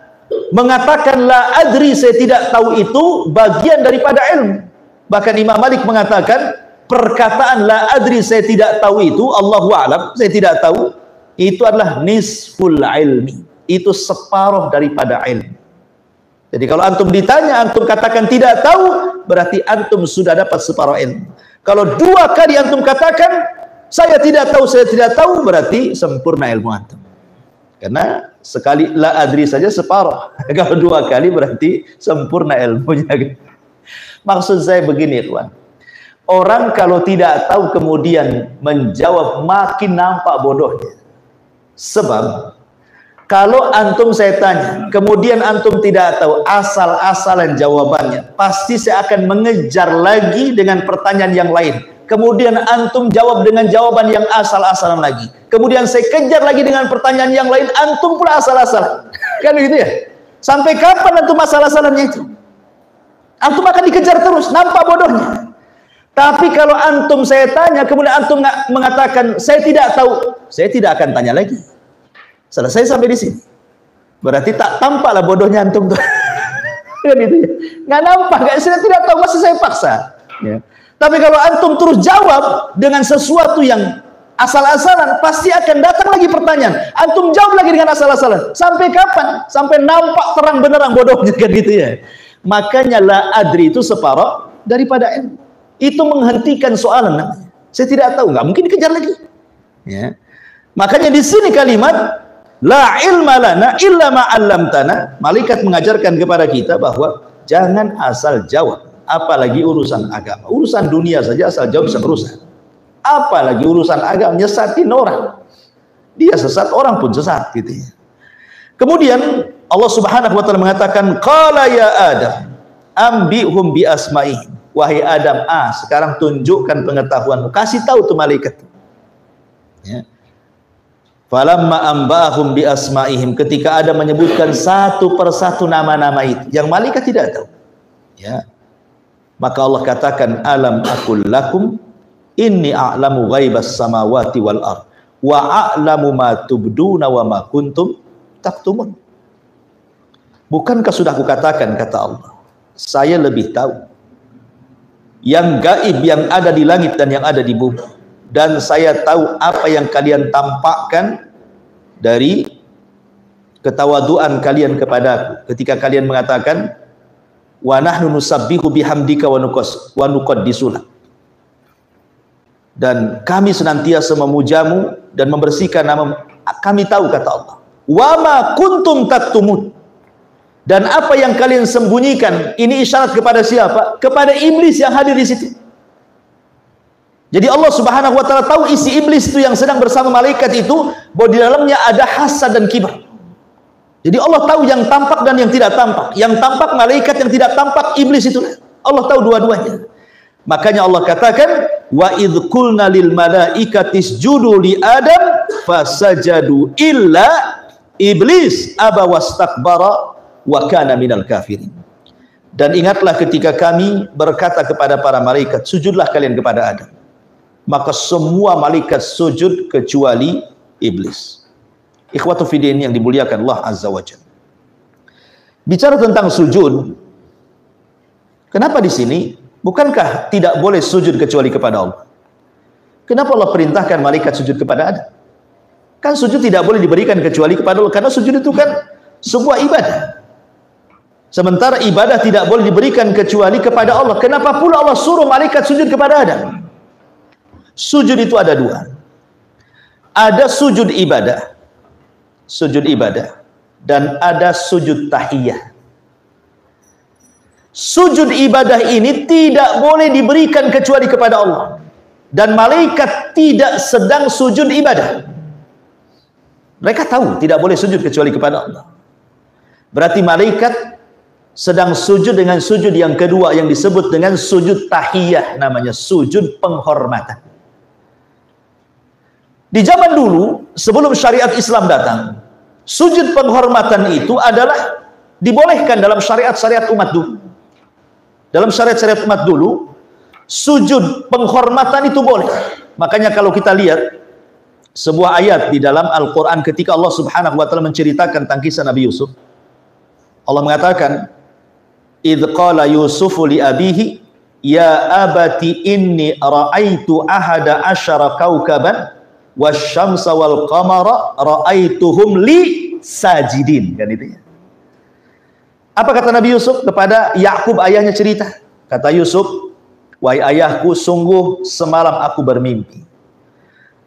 mengatakan la adri, saya tidak tahu, itu bagian daripada ilmu. Bahkan Imam Malik mengatakan perkataan la adri, saya tidak tahu, itu Allahu a'lam, saya tidak tahu, itu adalah nisful ilmi, itu separuh daripada ilmu. Jadi kalau antum ditanya, antum katakan tidak tahu, berarti antum sudah dapat separuh ilmu. Kalau dua kali antum katakan saya tidak tahu, berarti sempurna ilmu antum. Karena sekali la adri saja separuh. Kalau dua kali berarti sempurna ilmunya. Maksud saya begini, kawan. Orang kalau tidak tahu kemudian menjawab, makin nampak bodohnya. Sebab kalau antum saya tanya, kemudian antum tidak tahu asal-asalan jawabannya, pasti saya akan mengejar lagi dengan pertanyaan yang lain. kemudian antum jawab dengan jawaban yang asal-asalan lagi, kemudian saya kejar lagi dengan pertanyaan yang lain, antum pula asal-asalan. Kan gitu ya? Sampai kapan antum asal-asalannya itu? Antum akan dikejar terus, nampak bodohnya. Tapi kalau antum saya tanya, kemudian antum mengatakan saya tidak tahu, saya tidak akan tanya lagi. Selesai sampai di sini. Berarti tak tampaklah bodohnya antum tuh. Kan gitu ya. Nggak nampak, saya tidak tahu, masih saya paksa. Ya. Tapi kalau antum terus jawab dengan sesuatu yang asal-asalan, pasti akan datang lagi pertanyaan. Antum jawab lagi dengan asal-asalan. Sampai kapan? Sampai nampak terang benerang bodohnya, kan gitu ya. Makanya la adri itu separuh daripada ilmu. Itu menghentikan soalan namanya. Saya tidak tahu, nggak mungkin dikejar lagi. Ya. Makanya di sini kalimat la ilma lana illa ma 'allamtana. Malaikat mengajarkan kepada kita bahwa jangan asal jawab, apalagi urusan agama. Urusan dunia saja asal jawab bisa merusak. Apalagi urusan agama, nyesatin orang. Dia sesat, orang pun sesat gitu ya. Kemudian Allah Subhanahu wa taala mengatakan, qala ya Adam, ambihum bi asma'ihim. Wahai Adam, sekarang tunjukkan pengetahuanmu. Kasih tahu tuh malaikat. Ya. Falamma ambahum bi asma'ihim, ketika Adam menyebutkan satu persatu nama-nama itu yang malaikat tidak tahu. Ya. Maka Allah katakan, alam aqul lakum inni a'lamu ghaibas samawati wal ard wa a'lamu ma tubduna wa ma kuntum taktumun. Bukankah sudah kukatakan, kata Allah, saya lebih tahu yang gaib yang ada di langit dan yang ada di bumi, dan saya tahu apa yang kalian tampakkan dari ketawaduan kalian kepadaku ketika kalian mengatakan wa nahnu nusabbihu bihamdika wa nuqaddisu lak, dan kami senantiasa memujamu dan membersihkan nama. Kami tahu, kata Allah, wa ma kuntum taktumun, dan apa yang kalian sembunyikan. Ini isyarat kepada siapa? Kepada iblis yang hadir di situ. Jadi Allah Subhanahu wa taala tahu isi iblis itu yang sedang bersama malaikat itu, bahwa di dalamnya ada hasad dan kibr. Jadi Allah tahu yang tampak dan yang tidak tampak. Yang tampak malaikat, yang tidak tampak iblis itu. Allah tahu dua-duanya. Makanya Allah katakan, wa idh qulna lil malaikati isjudu li Adam fasajadu illa iblis aba wastakbara wa kana minal kafirin. Dan ingatlah ketika kami berkata kepada para malaikat, sujudlah kalian kepada Adam. Maka semua malaikat sujud kecuali iblis. Ikhwatu fiddin yang dimuliakan Allah Azza wa Jalla. Bicara tentang sujud, kenapa di sini bukankah tidak boleh sujud kecuali kepada Allah? Kenapa Allah perintahkan malaikat sujud kepada Adam? Kan sujud tidak boleh diberikan kecuali kepada Allah, karena sujud itu kan sebuah ibadah. Sementara ibadah tidak boleh diberikan kecuali kepada Allah. Kenapa pula Allah suruh malaikat sujud kepada Adam? Sujud itu ada dua. Ada sujud ibadah, dan ada sujud tahiyah. Sujud ibadah ini tidak boleh diberikan kecuali kepada Allah, dan malaikat tidak sedang sujud ibadah. Mereka tahu tidak boleh sujud kecuali kepada Allah. Berarti malaikat sedang sujud dengan sujud yang kedua yang disebut dengan sujud tahiyah, namanya sujud penghormatan. Di zaman dulu sebelum syariat Islam datang, sujud penghormatan itu adalah dibolehkan dalam syariat-syariat umat dulu. Dalam syariat-syariat umat dulu, sujud penghormatan itu boleh. Makanya kalau kita lihat sebuah ayat di dalam Al-Quran ketika Allah Subhanahu wa taala menceritakan tentang kisah Nabi Yusuf, Allah mengatakan, idh qala Yusufu li abihi ya abati inni ra'aitu ahada asyara kaukaban wasyamsa wal qamara ra'aituhum li sajidin. Kan itu ya. Apa kata Nabi Yusuf kepada Yakub, ayahnya cerita? Kata Yusuf, wahai ayahku, sungguh semalam aku bermimpi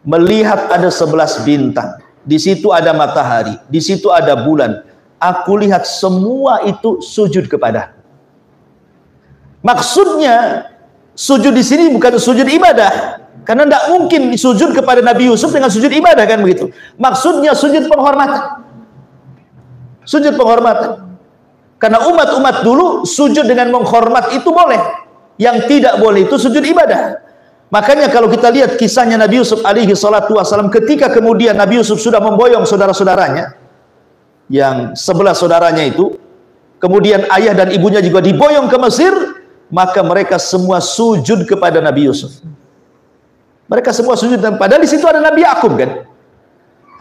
melihat ada 11 bintang, di situ ada matahari, di situ ada bulan. Aku lihat semua itu sujud kepada. Maksudnya sujud di sini bukan sujud ibadah, karena tidak mungkin sujud kepada Nabi Yusuf dengan sujud ibadah, kan begitu. Maksudnya sujud penghormatan. Sujud penghormatan. Karena umat-umat dulu sujud dengan menghormat itu boleh. Yang tidak boleh itu sujud ibadah. Makanya kalau kita lihat kisahnya Nabi Yusuf alaihi salatu wasallam, ketika kemudian Nabi Yusuf sudah memboyong saudara-saudaranya, yang 11 saudaranya itu, kemudian ayah dan ibunya juga diboyong ke Mesir, maka mereka semua sujud kepada Nabi Yusuf. Mereka semua sujud, padahal di situ ada Nabi Yakub kan.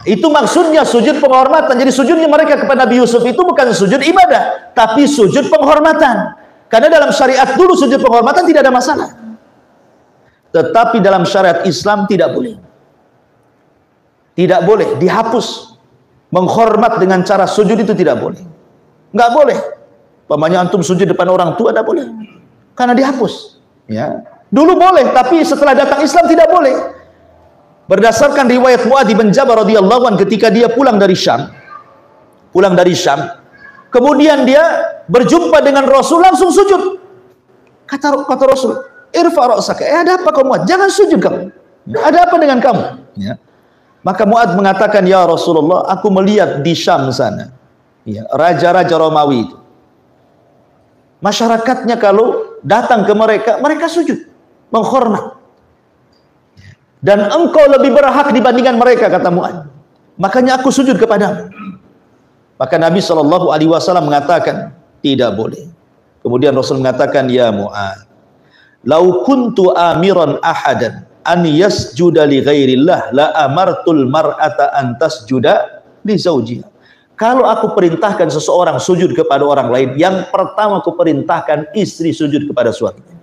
Itu maksudnya sujud penghormatan. Jadi sujudnya mereka kepada Nabi Yusuf itu bukan sujud ibadah, tapi sujud penghormatan. Karena dalam syariat dulu sujud penghormatan tidak ada masalah. Tetapi dalam syariat Islam tidak boleh. Tidak boleh, dihapus. Menghormat dengan cara sujud itu tidak boleh. Nggak boleh. Pamannya antum sujud depan orang tua, tidak boleh. Karena dihapus. Ya. Dulu boleh, tapi setelah datang Islam tidak boleh. Berdasarkan riwayat Mu'adz bin Jabal radhiyallahu anhu, ketika dia pulang dari Syam, kemudian dia berjumpa dengan Rasul, langsung sujud. Kata Rasul, irfa ra'saka, ada apa kamu Mu'adz? Jangan sujud kamu. Ada apa dengan kamu? Ya. Maka Mu'adz mengatakan, ya Rasulullah, aku melihat di Syam sana, ya, raja-raja Romawi itu, masyarakatnya kalau datang ke mereka, mereka sujud, menghormat. Dan engkau lebih berhak dibandingkan mereka, kata Mu'adz. Makanya aku sujud kepadamu. Maka Nabi SAW mengatakan, tidak boleh. Kemudian Rasul mengatakan, ya Mu'adz, lau kuntu amiran ahadan an yasjuda li ghairillah la amartul mar'ata an tasjuda li zawjiha. Kalau aku perintahkan seseorang sujud kepada orang lain, yang pertama aku perintahkan istri sujud kepada suaminya.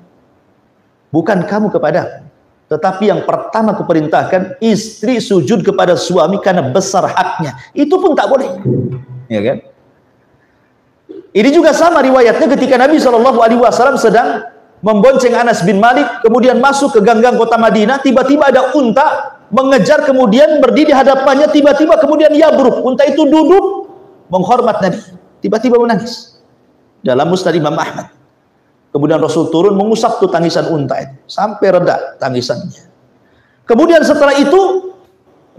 Bukan kamu kepada. Tetapi yang pertama kuperintahkan istri sujud kepada suami karena besar haknya. Itu pun tak boleh. Ya kan? Ini juga sama riwayatnya ketika Nabi SAW sedang membonceng Anas bin Malik, kemudian masuk ke ganggang kota Madinah, tiba-tiba ada unta mengejar, kemudian berdiri di hadapannya, tiba-tiba kemudian yabruk. Unta itu duduk menghormat Nabi. Tiba-tiba menangis. Dalam Musnad Imam Ahmad. Kemudian Rasul turun mengusap tuh tangisan unta itu sampai reda tangisannya. Kemudian setelah itu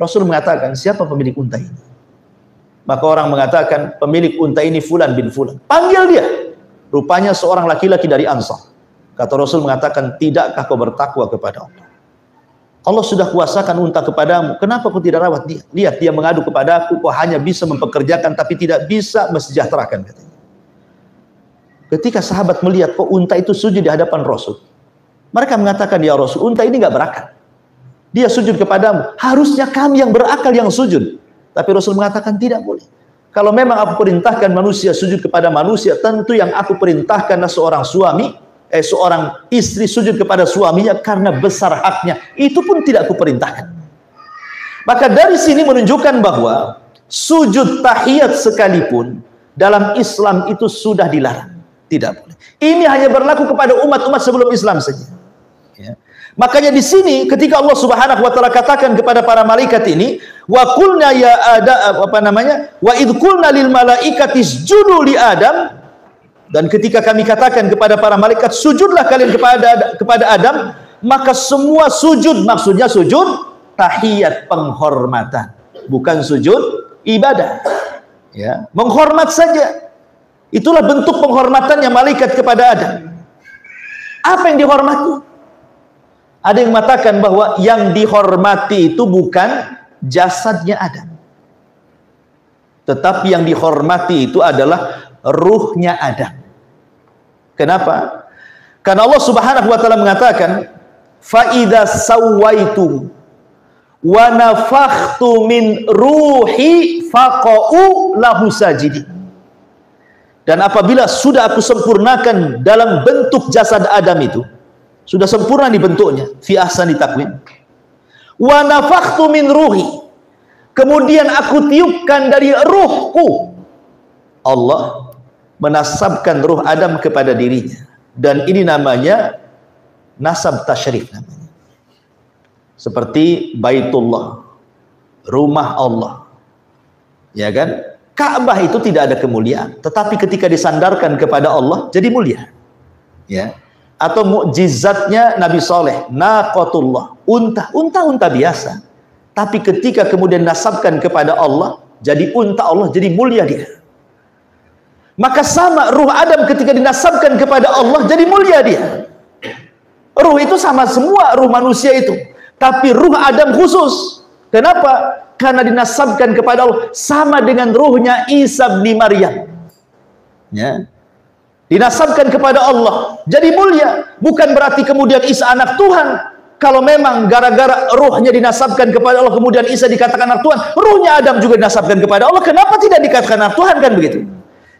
Rasul mengatakan, siapa pemilik unta ini? Maka orang mengatakan, pemilik unta ini Fulan bin Fulan. Panggil dia. Rupanya seorang laki-laki dari Ansar. Kata Rasul mengatakan, tidakkah kau bertakwa kepada Allah? Allah sudah kuasakan unta kepadamu, kenapa kau tidak rawat dia? Lihat, dia mengadu kepada aku, kau hanya bisa mempekerjakan tapi tidak bisa mensejahterakan, katanya. Ketika sahabat melihat kok unta itu sujud di hadapan Rasul, mereka mengatakan, ya Rasul, unta ini nggak berakal. Dia sujud kepadamu, harusnya kami yang berakal yang sujud. Tapi Rasul mengatakan tidak boleh. Kalau memang aku perintahkan manusia sujud kepada manusia, tentu yang aku perintahkan seorang istri sujud kepada suaminya karena besar haknya. Itu pun tidak aku perintahkan. Maka dari sini menunjukkan bahwa sujud tahiyat sekalipun dalam Islam itu sudah dilarang. Tidak boleh. Ini hanya berlaku kepada umat-umat sebelum Islam saja. Ya. Makanya di sini ketika Allah Subhanahu wa taala katakan kepada para malaikat ini, wa qulna ya wa id qulna lil malaikati isjudu li Adam, dan ketika kami katakan kepada para malaikat sujudlah kalian kepada Adam, maka semua sujud, maksudnya sujud tahiyat, penghormatan, bukan sujud ibadah. Ya, menghormat saja. Itulah bentuk penghormatannya malaikat kepada Adam. Apa yang dihormati? Ada yang mengatakan bahwa yang dihormati itu bukan jasadnya Adam, tetapi yang dihormati itu adalah ruhnya Adam. Kenapa? Karena Allah Subhanahu wa taala mengatakan, fa idza sawaitu wa nafakhtu min ruhi faqa'u lahu sajidin. Dan apabila sudah aku sempurnakan dalam bentuk jasad Adam itu, sudah sempurna dibentuknya, fi ahsani taqwim, wa nafakhtu min ruhi, kemudian aku tiupkan dari ruhku. Allah menasabkan ruh Adam kepada dirinya, dan ini namanya nasab tasyrif namanya. Seperti Baitullah, rumah Allah, ya kan? Ka'bah itu tidak ada kemuliaan, tetapi ketika disandarkan kepada Allah jadi mulia. Ya. Atau mukjizatnya Nabi Saleh, naqatullah, unta biasa. Tapi ketika kemudian nasabkan kepada Allah, jadi unta Allah, jadi mulia dia. Maka sama ruh Adam ketika dinasabkan kepada Allah, jadi mulia dia. Ruh itu sama semua ruh manusia itu, tapi ruh Adam khusus. Kenapa? Karena dinasabkan kepada Allah sama dengan ruhnya Isa bin Maryam. Ya. Dinasabkan kepada Allah, jadi mulia. Bukan berarti kemudian Isa anak Tuhan. Kalau memang gara-gara ruhnya dinasabkan kepada Allah, kemudian Isa dikatakan anak Tuhan, ruhnya Adam juga dinasabkan kepada Allah, kenapa tidak dikatakan anak Tuhan, kan begitu?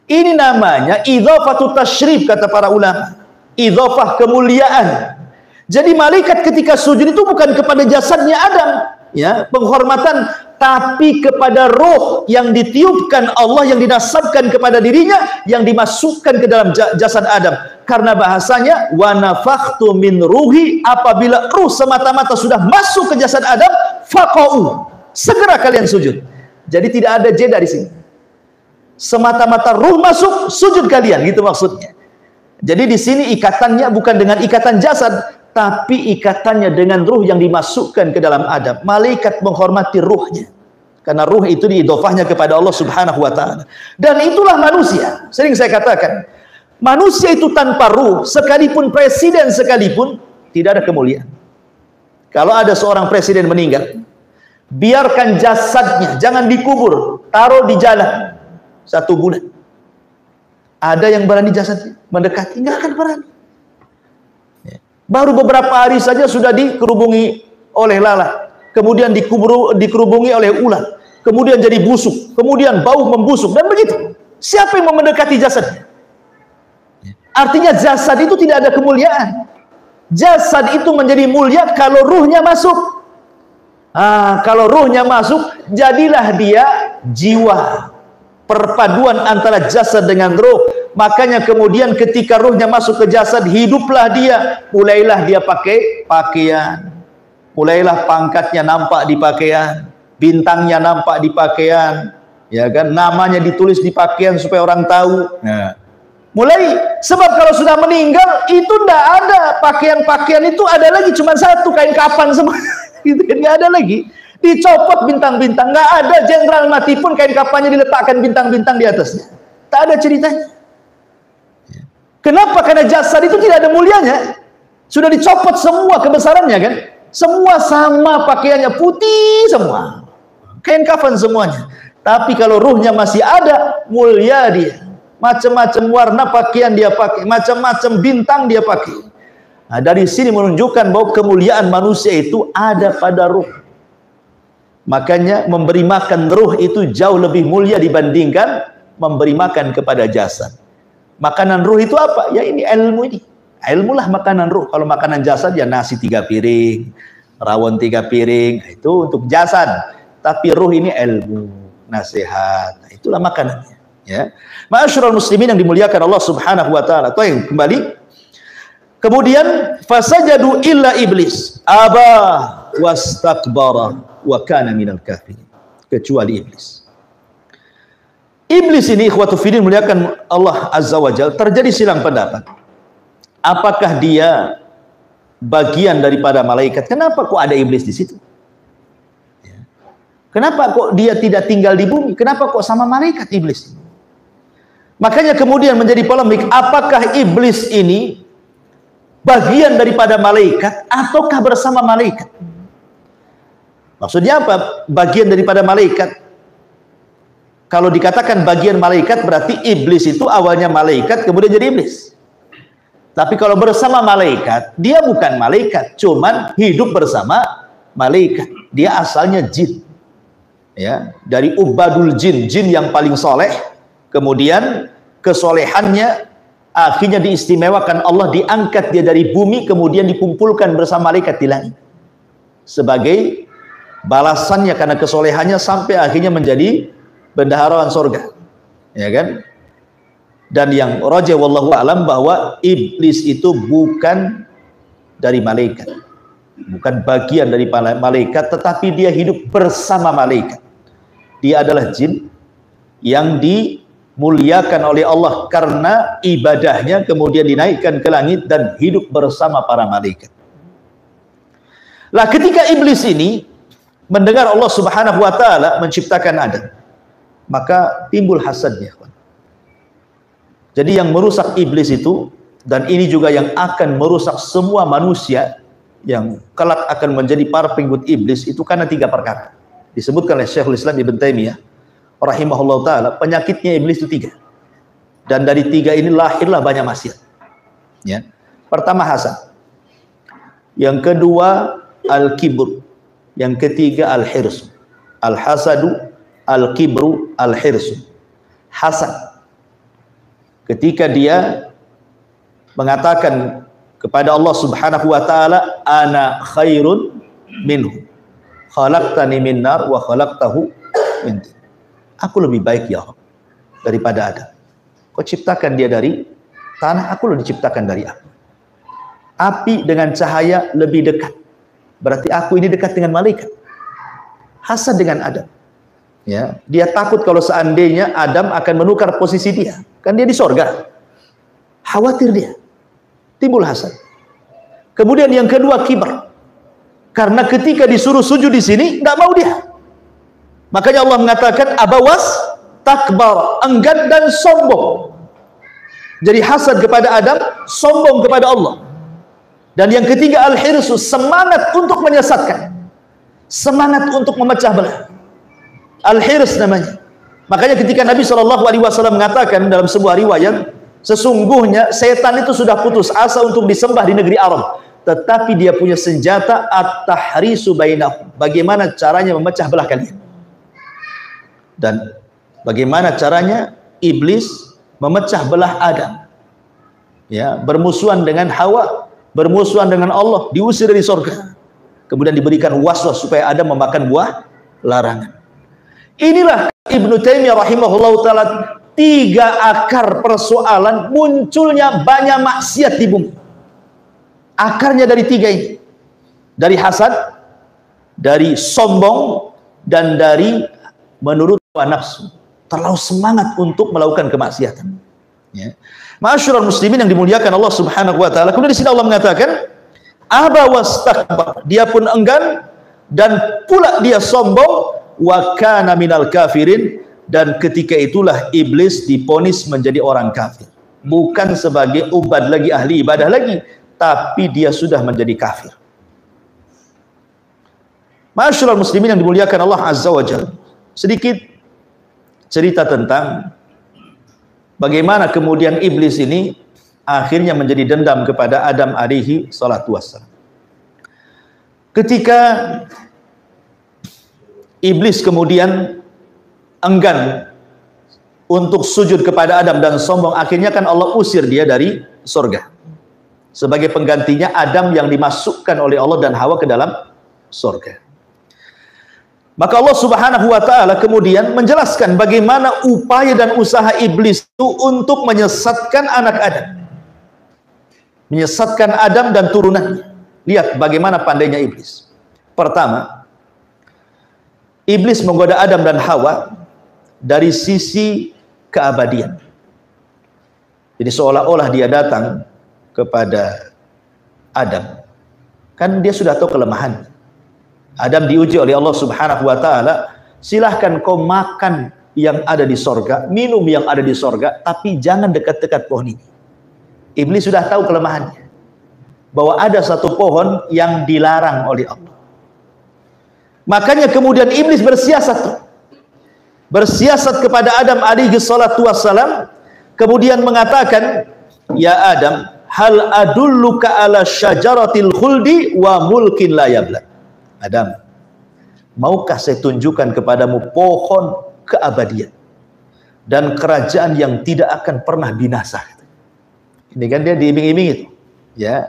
Ini namanya idhafatu tasyrif, kata para ulama. Idhafah kemuliaan. Jadi malaikat ketika sujud itu bukan kepada jasadnya Adam, ya, penghormatan, tapi kepada roh yang ditiupkan Allah, yang dinasabkan kepada dirinya, yang dimasukkan ke dalam jasad Adam. Karena bahasanya wa nafakhtu min ruhi, apabila ruh semata-mata sudah masuk ke jasad Adam, faqa'u, segera kalian sujud. Jadi tidak ada jeda di sini. Semata-mata ruh masuk, sujud kalian, gitu maksudnya. Jadi di sini ikatannya bukan dengan ikatan jasad, tapi ikatannya dengan ruh yang dimasukkan ke dalam Adam. Malaikat menghormati ruhnya, karena ruh itu diidhofahnya kepada Allah Subhanahu wa ta'ala. Dan itulah manusia. Sering saya katakan, manusia itu tanpa ruh, sekalipun presiden sekalipun, tidak ada kemuliaan. Kalau ada seorang presiden meninggal, biarkan jasadnya, jangan dikubur, taruh di jalan 1 bulan. Ada yang berani jasadnya mendekati? Nggak akan berani. Baru beberapa hari saja sudah dikerubungi oleh lalat, kemudian dikerubungi oleh ular, kemudian jadi busuk, kemudian bau membusuk, dan begitu. Siapa yang mau mendekati jasadnya? Artinya jasad itu tidak ada kemuliaan. Jasad itu menjadi mulia kalau ruhnya masuk. Kalau ruhnya masuk, jadilah dia jiwa. Perpaduan antara jasad dengan ruh. Makanya kemudian ketika ruhnya masuk ke jasad, hiduplah dia. Mulailah dia pakai pakaian. Mulailah pangkatnya nampak di pakaian. Bintangnya nampak di pakaian. Ya kan? Namanya ditulis di pakaian supaya orang tahu. Nah, mulai, sebab kalau sudah meninggal, itu tidak ada. Pakaian-pakaian itu ada lagi, cuma satu, kain kafan semua. Gitu kan, nggak ada lagi. Dicopot bintang-bintang, nggak ada. Jenderal mati pun kain kafannya diletakkan bintang-bintang di atasnya. Tak ada ceritanya. Kenapa? Karena jasad itu tidak ada mulianya. Sudah dicopot semua kebesarannya kan. Semua sama, pakaiannya putih semua, kain kafan semuanya. Tapi kalau ruhnya masih ada, mulia dia. Macam-macam warna pakaian dia pakai, macam-macam bintang dia pakai. Nah, dari sini menunjukkan bahwa kemuliaan manusia itu ada pada ruh. Makanya memberi makan ruh itu jauh lebih mulia dibandingkan memberi makan kepada jasad. Makanan ruh itu apa? Ya ini ilmu ini. Ilmu lah makanan ruh. Kalau makanan jasad ya nasi 3 piring, rawon 3 piring, itu untuk jasad. Tapi ruh ini ilmu, nasihat. Nah, itulah makanannya. Ya, ma'asyiral muslimin yang dimuliakan Allah Subhanahu wa taala. Baik, kembali. Kemudian fasajadu illa iblis aba wastakbara wa kana minal kafirin. Kecuali iblis. Iblis ini ikhwatu fillah muliakan Allah Azza wa Jalla, terjadi silang pendapat. Apakah dia bagian daripada malaikat? Kenapa kok ada iblis di situ? Kenapa kok dia tidak tinggal di bumi? Kenapa kok sama malaikat iblis? Makanya kemudian menjadi polemik, apakah iblis ini bagian daripada malaikat ataukah bersama malaikat? Maksudnya apa? Bagian daripada malaikat. Kalau dikatakan bagian malaikat berarti iblis itu awalnya malaikat kemudian jadi iblis. Tapi kalau bersama malaikat, dia bukan malaikat, cuman hidup bersama malaikat. Dia asalnya jin. Ya, dari ubadul jin, jin yang paling soleh. Kemudian kesolehannya akhirnya diistimewakan Allah, diangkat dia dari bumi kemudian dikumpulkan bersama malaikat di langit sebagai balasannya karena kesolehannya sampai akhirnya menjadi bendaharawan surga, ya kan? Dan yang rajih wallahu alam bahwa iblis itu bukan dari malaikat, bukan bagian dari malaikat, tetapi dia hidup bersama malaikat. Dia adalah jin yang dimuliakan oleh Allah karena ibadahnya kemudian dinaikkan ke langit dan hidup bersama para malaikat. Lah ketika iblis ini mendengar Allah Subhanahu wa taala menciptakan Adam, maka timbul hasadnya. Jadi yang merusak iblis itu Dan ini juga yang akan merusak semua manusia yang kelak akan menjadi para pengikut iblis, itu karena 3 perkara. Disebutkan oleh Syekhul Islam Ibn Taimiyah rahimahullah ta'ala, penyakitnya iblis itu 3. Dan dari 3 ini lahirlah banyak maksiat. Ya. Pertama hasad. Yang kedua al-kibru. Yang ketiga al-hirsu. Al-hasadu, al-kibru, al-hirsu. Hasad. Ketika dia mengatakan kepada Allah Subhanahu wa taala, ana khairun minhu. Khalaqtani min nar wa khalaqtahu min tin. Aku lebih baik ya Allah daripada Adam. Kau ciptakan dia dari tanah, aku lebih diciptakan dari api. Api dengan cahaya lebih dekat. Berarti aku ini dekat dengan malaikat. Hasad dengan Adam. Ya, dia takut kalau seandainya Adam akan menukar posisi dia. Kan dia di sorga. Khawatir dia. Timbul hasad. Kemudian yang kedua kibar. Karena ketika disuruh sujud di sini, tidak mau dia. Makanya Allah mengatakan abawas takbar, enggan dan sombong. Jadi hasad kepada Adam, sombong kepada Allah. Dan yang ketiga al-hirsu, semangat untuk menyesatkan. Semangat untuk memecah belah. Al-hirs namanya. Makanya ketika Nabi SAW mengatakan dalam sebuah riwayat, sesungguhnya setan itu sudah putus asa untuk disembah di negeri Arab, tetapi dia punya senjata at-tahrisu bainahum. Bagaimana caranya memecah belah kalian? Dan bagaimana caranya iblis memecah belah Adam? Ya, bermusuhan dengan Hawa, bermusuhan dengan Allah, diusir dari surga. Kemudian diberikan waswas supaya Adam memakan buah larangan. Inilah Ibnu Taimiyah rahimahullah ta'ala, 3 akar persoalan munculnya banyak maksiat di bumi. Akarnya dari 3 ini. Dari hasad, dari sombong, dan dari menurut nafsu. Terlalu semangat untuk melakukan kemaksiatan. Ya. Ma'asyiral muslimin yang dimuliakan Allah Subhanahu wa taala. Kemudian di sini Allah mengatakan, aba wastakbar, dia pun enggan dan pula dia sombong, wa kana minal kafirin, dan ketika itulah iblis diponis menjadi orang kafir. Bukan sebagai ubad lagi, ahli ibadah lagi, tapi dia sudah menjadi kafir. Ma'asyiral muslimin yang dimuliakan Allah Azza wa Jalla. Sedikit cerita tentang bagaimana kemudian iblis ini akhirnya menjadi dendam kepada Adam alaihi salatu wassalam. Ketika iblis kemudian enggan untuk sujud kepada Adam dan sombong, akhirnya kan Allah usir dia dari surga. Sebagai penggantinya Adam yang dimasukkan oleh Allah dan Hawa ke dalam surga. Maka Allah Subhanahu wa ta'ala kemudian menjelaskan bagaimana upaya dan usaha iblis itu untuk menyesatkan anak Adam. Menyesatkan Adam dan turunannya. Lihat bagaimana pandainya iblis. Pertama, iblis menggoda Adam dan Hawa dari sisi keabadian. Jadi seolah-olah dia datang kepada Adam. Kan dia sudah tahu kelemahan. Adam diuji oleh Allah Subhanahu wa ta'ala, silahkan kau makan yang ada di sorga, minum yang ada di sorga, tapi jangan dekat-dekat pohon ini. Iblis sudah tahu kelemahannya, bahwa ada satu pohon yang dilarang oleh Allah. Makanya kemudian iblis bersiasat kepada Adam alaihi salatu wassalam, kemudian mengatakan, ya Adam, hal adulluka ala syajaratil khuldi wa mulkin la yabla. Adam, maukah saya tunjukkan kepadamu pohon keabadian dan kerajaan yang tidak akan pernah binasa? Ini kan dia diiming-iming itu, ya.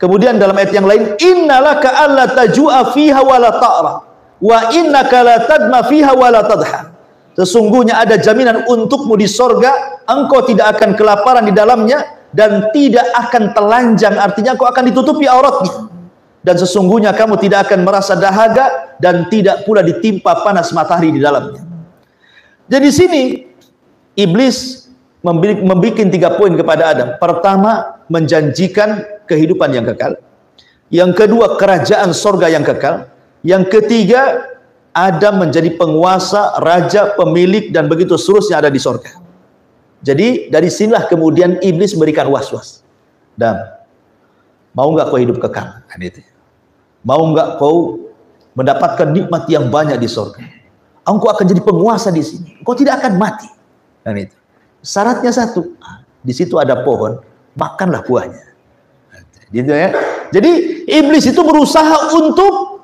Kemudian dalam ayat yang lain, innalaka alla tajua fiha wa la ta'ra wa innaka la tadma fiha wa la tadha. Sesungguhnya ada jaminan untukmu di sorga, engkau tidak akan kelaparan di dalamnya dan tidak akan telanjang, artinya engkau akan ditutupi auratnya. Dan sesungguhnya kamu tidak akan merasa dahaga dan tidak pula ditimpa panas matahari di dalamnya. Jadi sini iblis membuat 3 poin kepada Adam. Pertama, menjanjikan kehidupan yang kekal. Yang kedua, kerajaan sorga yang kekal. Yang ketiga, Adam menjadi penguasa, raja, pemilik, dan begitu seterusnya ada di sorga. Jadi dari sinilah kemudian iblis memberikan was-was. Dan mau nggak kau hidup kekal? Kan itu. Mau nggak kau mendapatkan nikmat yang banyak di surga? Engkau akan jadi penguasa di sini. Engkau tidak akan mati. Dan itu. Syaratnya satu. Di situ ada pohon, makanlah buahnya. Gitu ya. Jadi iblis itu berusaha untuk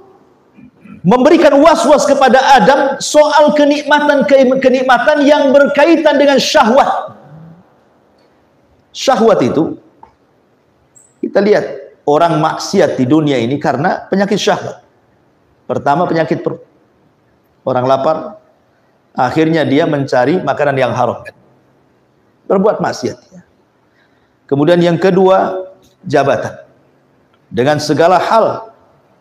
memberikan was-was kepada Adam soal kenikmatan yang berkaitan dengan syahwat. Syahwat itu kita lihat orang maksiat di dunia ini karena penyakit syahwat. Pertama penyakit perut. Orang lapar, akhirnya dia mencari makanan yang haram. Berbuat maksiat. Kemudian yang kedua, jabatan. Dengan segala hal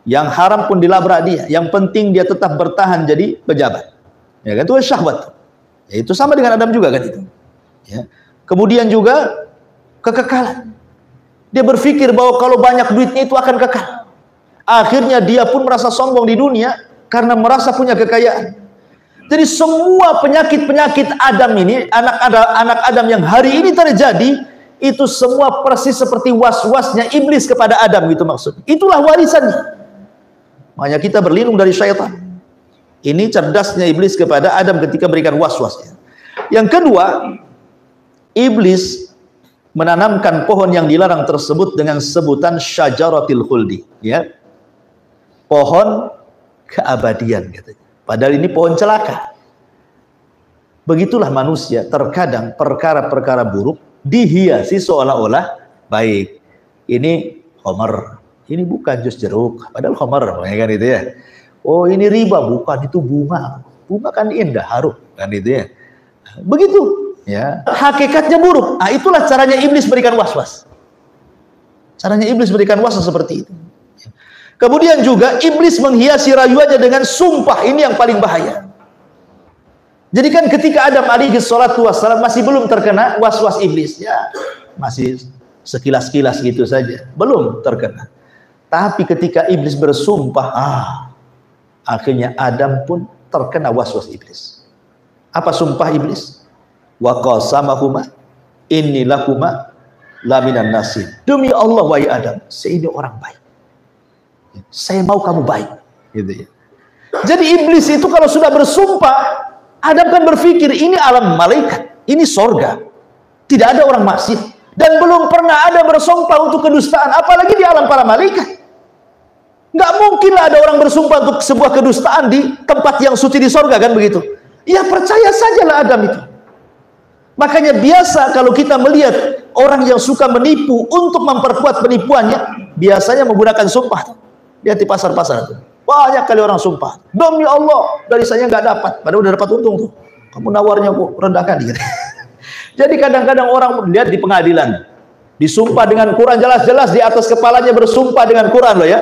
yang haram pun dilabrak dia. Yang penting dia tetap bertahan jadi pejabat. Ya kan, itu syahwat. Ya, itu sama dengan Adam juga kan itu. Ya. Kemudian juga kekekalan. Dia berpikir bahwa kalau banyak duitnya itu akan kekal. Akhirnya dia pun merasa sombong di dunia karena merasa punya kekayaan. Jadi semua penyakit-penyakit Adam ini, anak Adam yang hari ini terjadi, itu semua persis seperti was-wasnya iblis kepada Adam, gitu maksudnya. Itulah warisannya. Makanya kita berlindung dari syaitan. Ini cerdasnya iblis kepada Adam ketika berikan was-wasnya. Yang kedua, iblis menanamkan pohon yang dilarang tersebut dengan sebutan syajaratil khuldi, ya. Pohon keabadian katanya. Padahal ini pohon celaka. Begitulah manusia, terkadang perkara-perkara buruk dihiasi seolah-olah baik. Ini khamar, ini bukan jus jeruk, padahal khamar, ya kan itu ya. Oh ini riba, bukan, itu bunga. Bunga kan indah, harum, kan itu ya. Begitu, ya. Hakikatnya buruk. Ah, itulah caranya iblis berikan was-was. Caranya iblis berikan was-was seperti itu. Kemudian juga iblis menghiasi rayuannya dengan sumpah. Ini yang paling bahaya. Jadi kan ketika Adam alaihi salatu wassalam masih belum terkena was-was iblis, ya masih sekilas-kilas gitu saja, belum terkena. Tapi ketika iblis bersumpah, akhirnya Adam pun terkena was-was iblis. Apa sumpah iblis? Wa qasamahuma inni lakuma laminan nasih. Demi Allah wahai Adam, saya ini orang baik. Saya mau kamu baik, gitu ya. Jadi iblis itu kalau sudah bersumpah, Adam kan berpikir ini alam malaikat, ini sorga, tidak ada orang maksiat, dan belum pernah ada bersumpah untuk kedustaan, apalagi di alam para malaikat. Nggak mungkinlah ada orang bersumpah untuk sebuah kedustaan di tempat yang suci di sorga, kan begitu? Ya percaya sajalah Adam itu. Makanya biasa kalau kita melihat orang yang suka menipu untuk memperkuat penipuannya, biasanya menggunakan sumpah. Lihat di pasar-pasar tuh, banyak kali orang sumpah, demi Allah dari saya nggak dapat, padahal udah dapat untung tuh. Kamu nawarnya kok rendahkan gitu. Jadi kadang-kadang orang lihat di pengadilan, disumpah dengan Quran jelas-jelas di atas kepalanya bersumpah dengan Quran loh ya,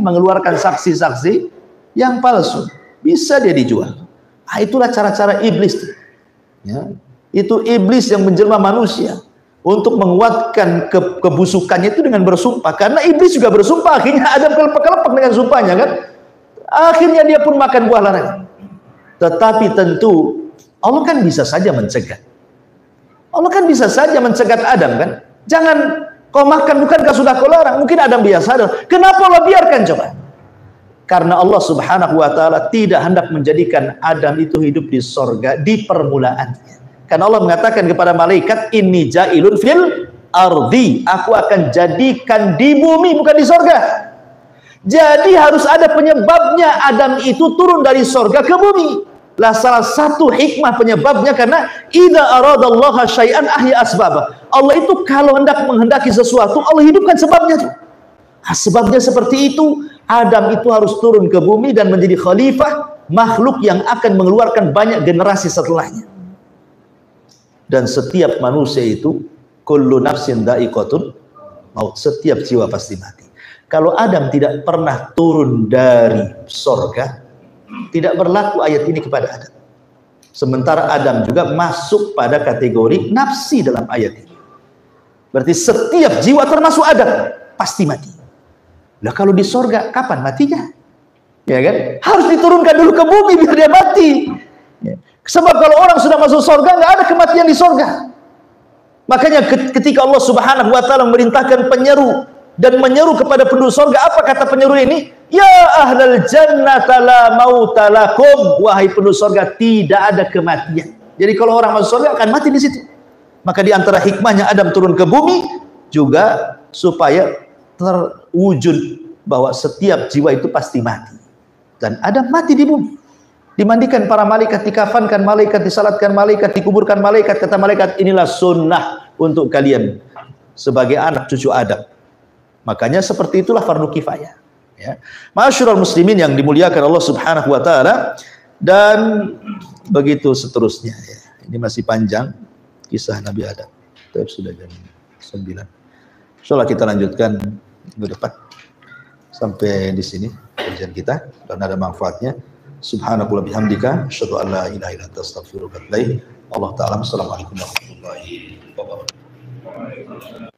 mengeluarkan saksi-saksi yang palsu, bisa dia dijual. Itulah cara-cara iblis tuh. Ya. Itu iblis yang menjelma manusia untuk menguatkan kebusukannya itu dengan bersumpah. Karena iblis juga bersumpah, akhirnya Adam kelepek-kelepek dengan sumpahnya kan. Akhirnya dia pun makan buah larangan. Tetapi tentu Allah kan bisa saja mencegat. Allah kan bisa saja mencegat Adam kan. Jangan kau makan, bukankah sudah kau larang? Mungkin Adam biasa. Kenapa Allah biarkan coba? Karena Allah subhanahu wa ta'ala tidak hendak menjadikan Adam itu hidup di sorga di permulaannya. Karena Allah mengatakan kepada malaikat, inni ja'ilun fil ardi, aku akan jadikan di bumi, bukan di sorga. Jadi harus ada penyebabnya Adam itu turun dari sorga ke bumi. Lah salah satu hikmah penyebabnya karena idza aradallaha syai'an ahya asbabah. Allah itu kalau hendak menghendaki sesuatu, Allah hidupkan sebabnya tuh. Sebabnya seperti itu, Adam itu harus turun ke bumi dan menjadi khalifah, makhluk yang akan mengeluarkan banyak generasi setelahnya. Dan setiap manusia itu kullu nafsin dha'iqatul maut, setiap jiwa pasti mati. Kalau Adam tidak pernah turun dari sorga, tidak berlaku ayat ini kepada Adam. Sementara Adam juga masuk pada kategori nafsi dalam ayat ini. Berarti setiap jiwa termasuk Adam pasti mati. Lah kalau di sorga kapan matinya? Ya kan? Harus diturunkan dulu ke bumi biar dia mati. Ya. Sebab kalau orang sudah masuk sorga, nggak ada kematian di sorga. Makanya ketika Allah Subhanahu wa taala memerintahkan penyeru dan menyeru kepada penduduk surga, apa kata penyeru ini? Ya ahlal jannata la mauta lakum, wahai penduduk surga, tidak ada kematian. Jadi kalau orang masuk surga akan mati di situ. Maka di antara hikmahnya Adam turun ke bumi juga supaya terwujud bahwa setiap jiwa itu pasti mati. Dan Adam mati di bumi. Dimandikan para malaikat, dikafankan malaikat, disalatkan malaikat, dikuburkan malaikat. Kata malaikat, inilah sunnah untuk kalian sebagai anak cucu Adam. Makanya seperti itulah fardu kifayah. Ya. Ma'asyiral muslimin yang dimuliakan Allah Subhanahu wa taala, dan begitu seterusnya ya. Ini masih panjang kisah Nabi Adam. Tapi sudah jam 9. Insyaallah kita lanjutkan minggu depan. Sampai di sini kajian kita dan ada manfaatnya. Subhanakallah bihamdika asyhadu an la ilaha illa anta astaghfiruka wa atubu ilaik. Allah taala. Assalamualaikum warahmatullahi wabarakatuh.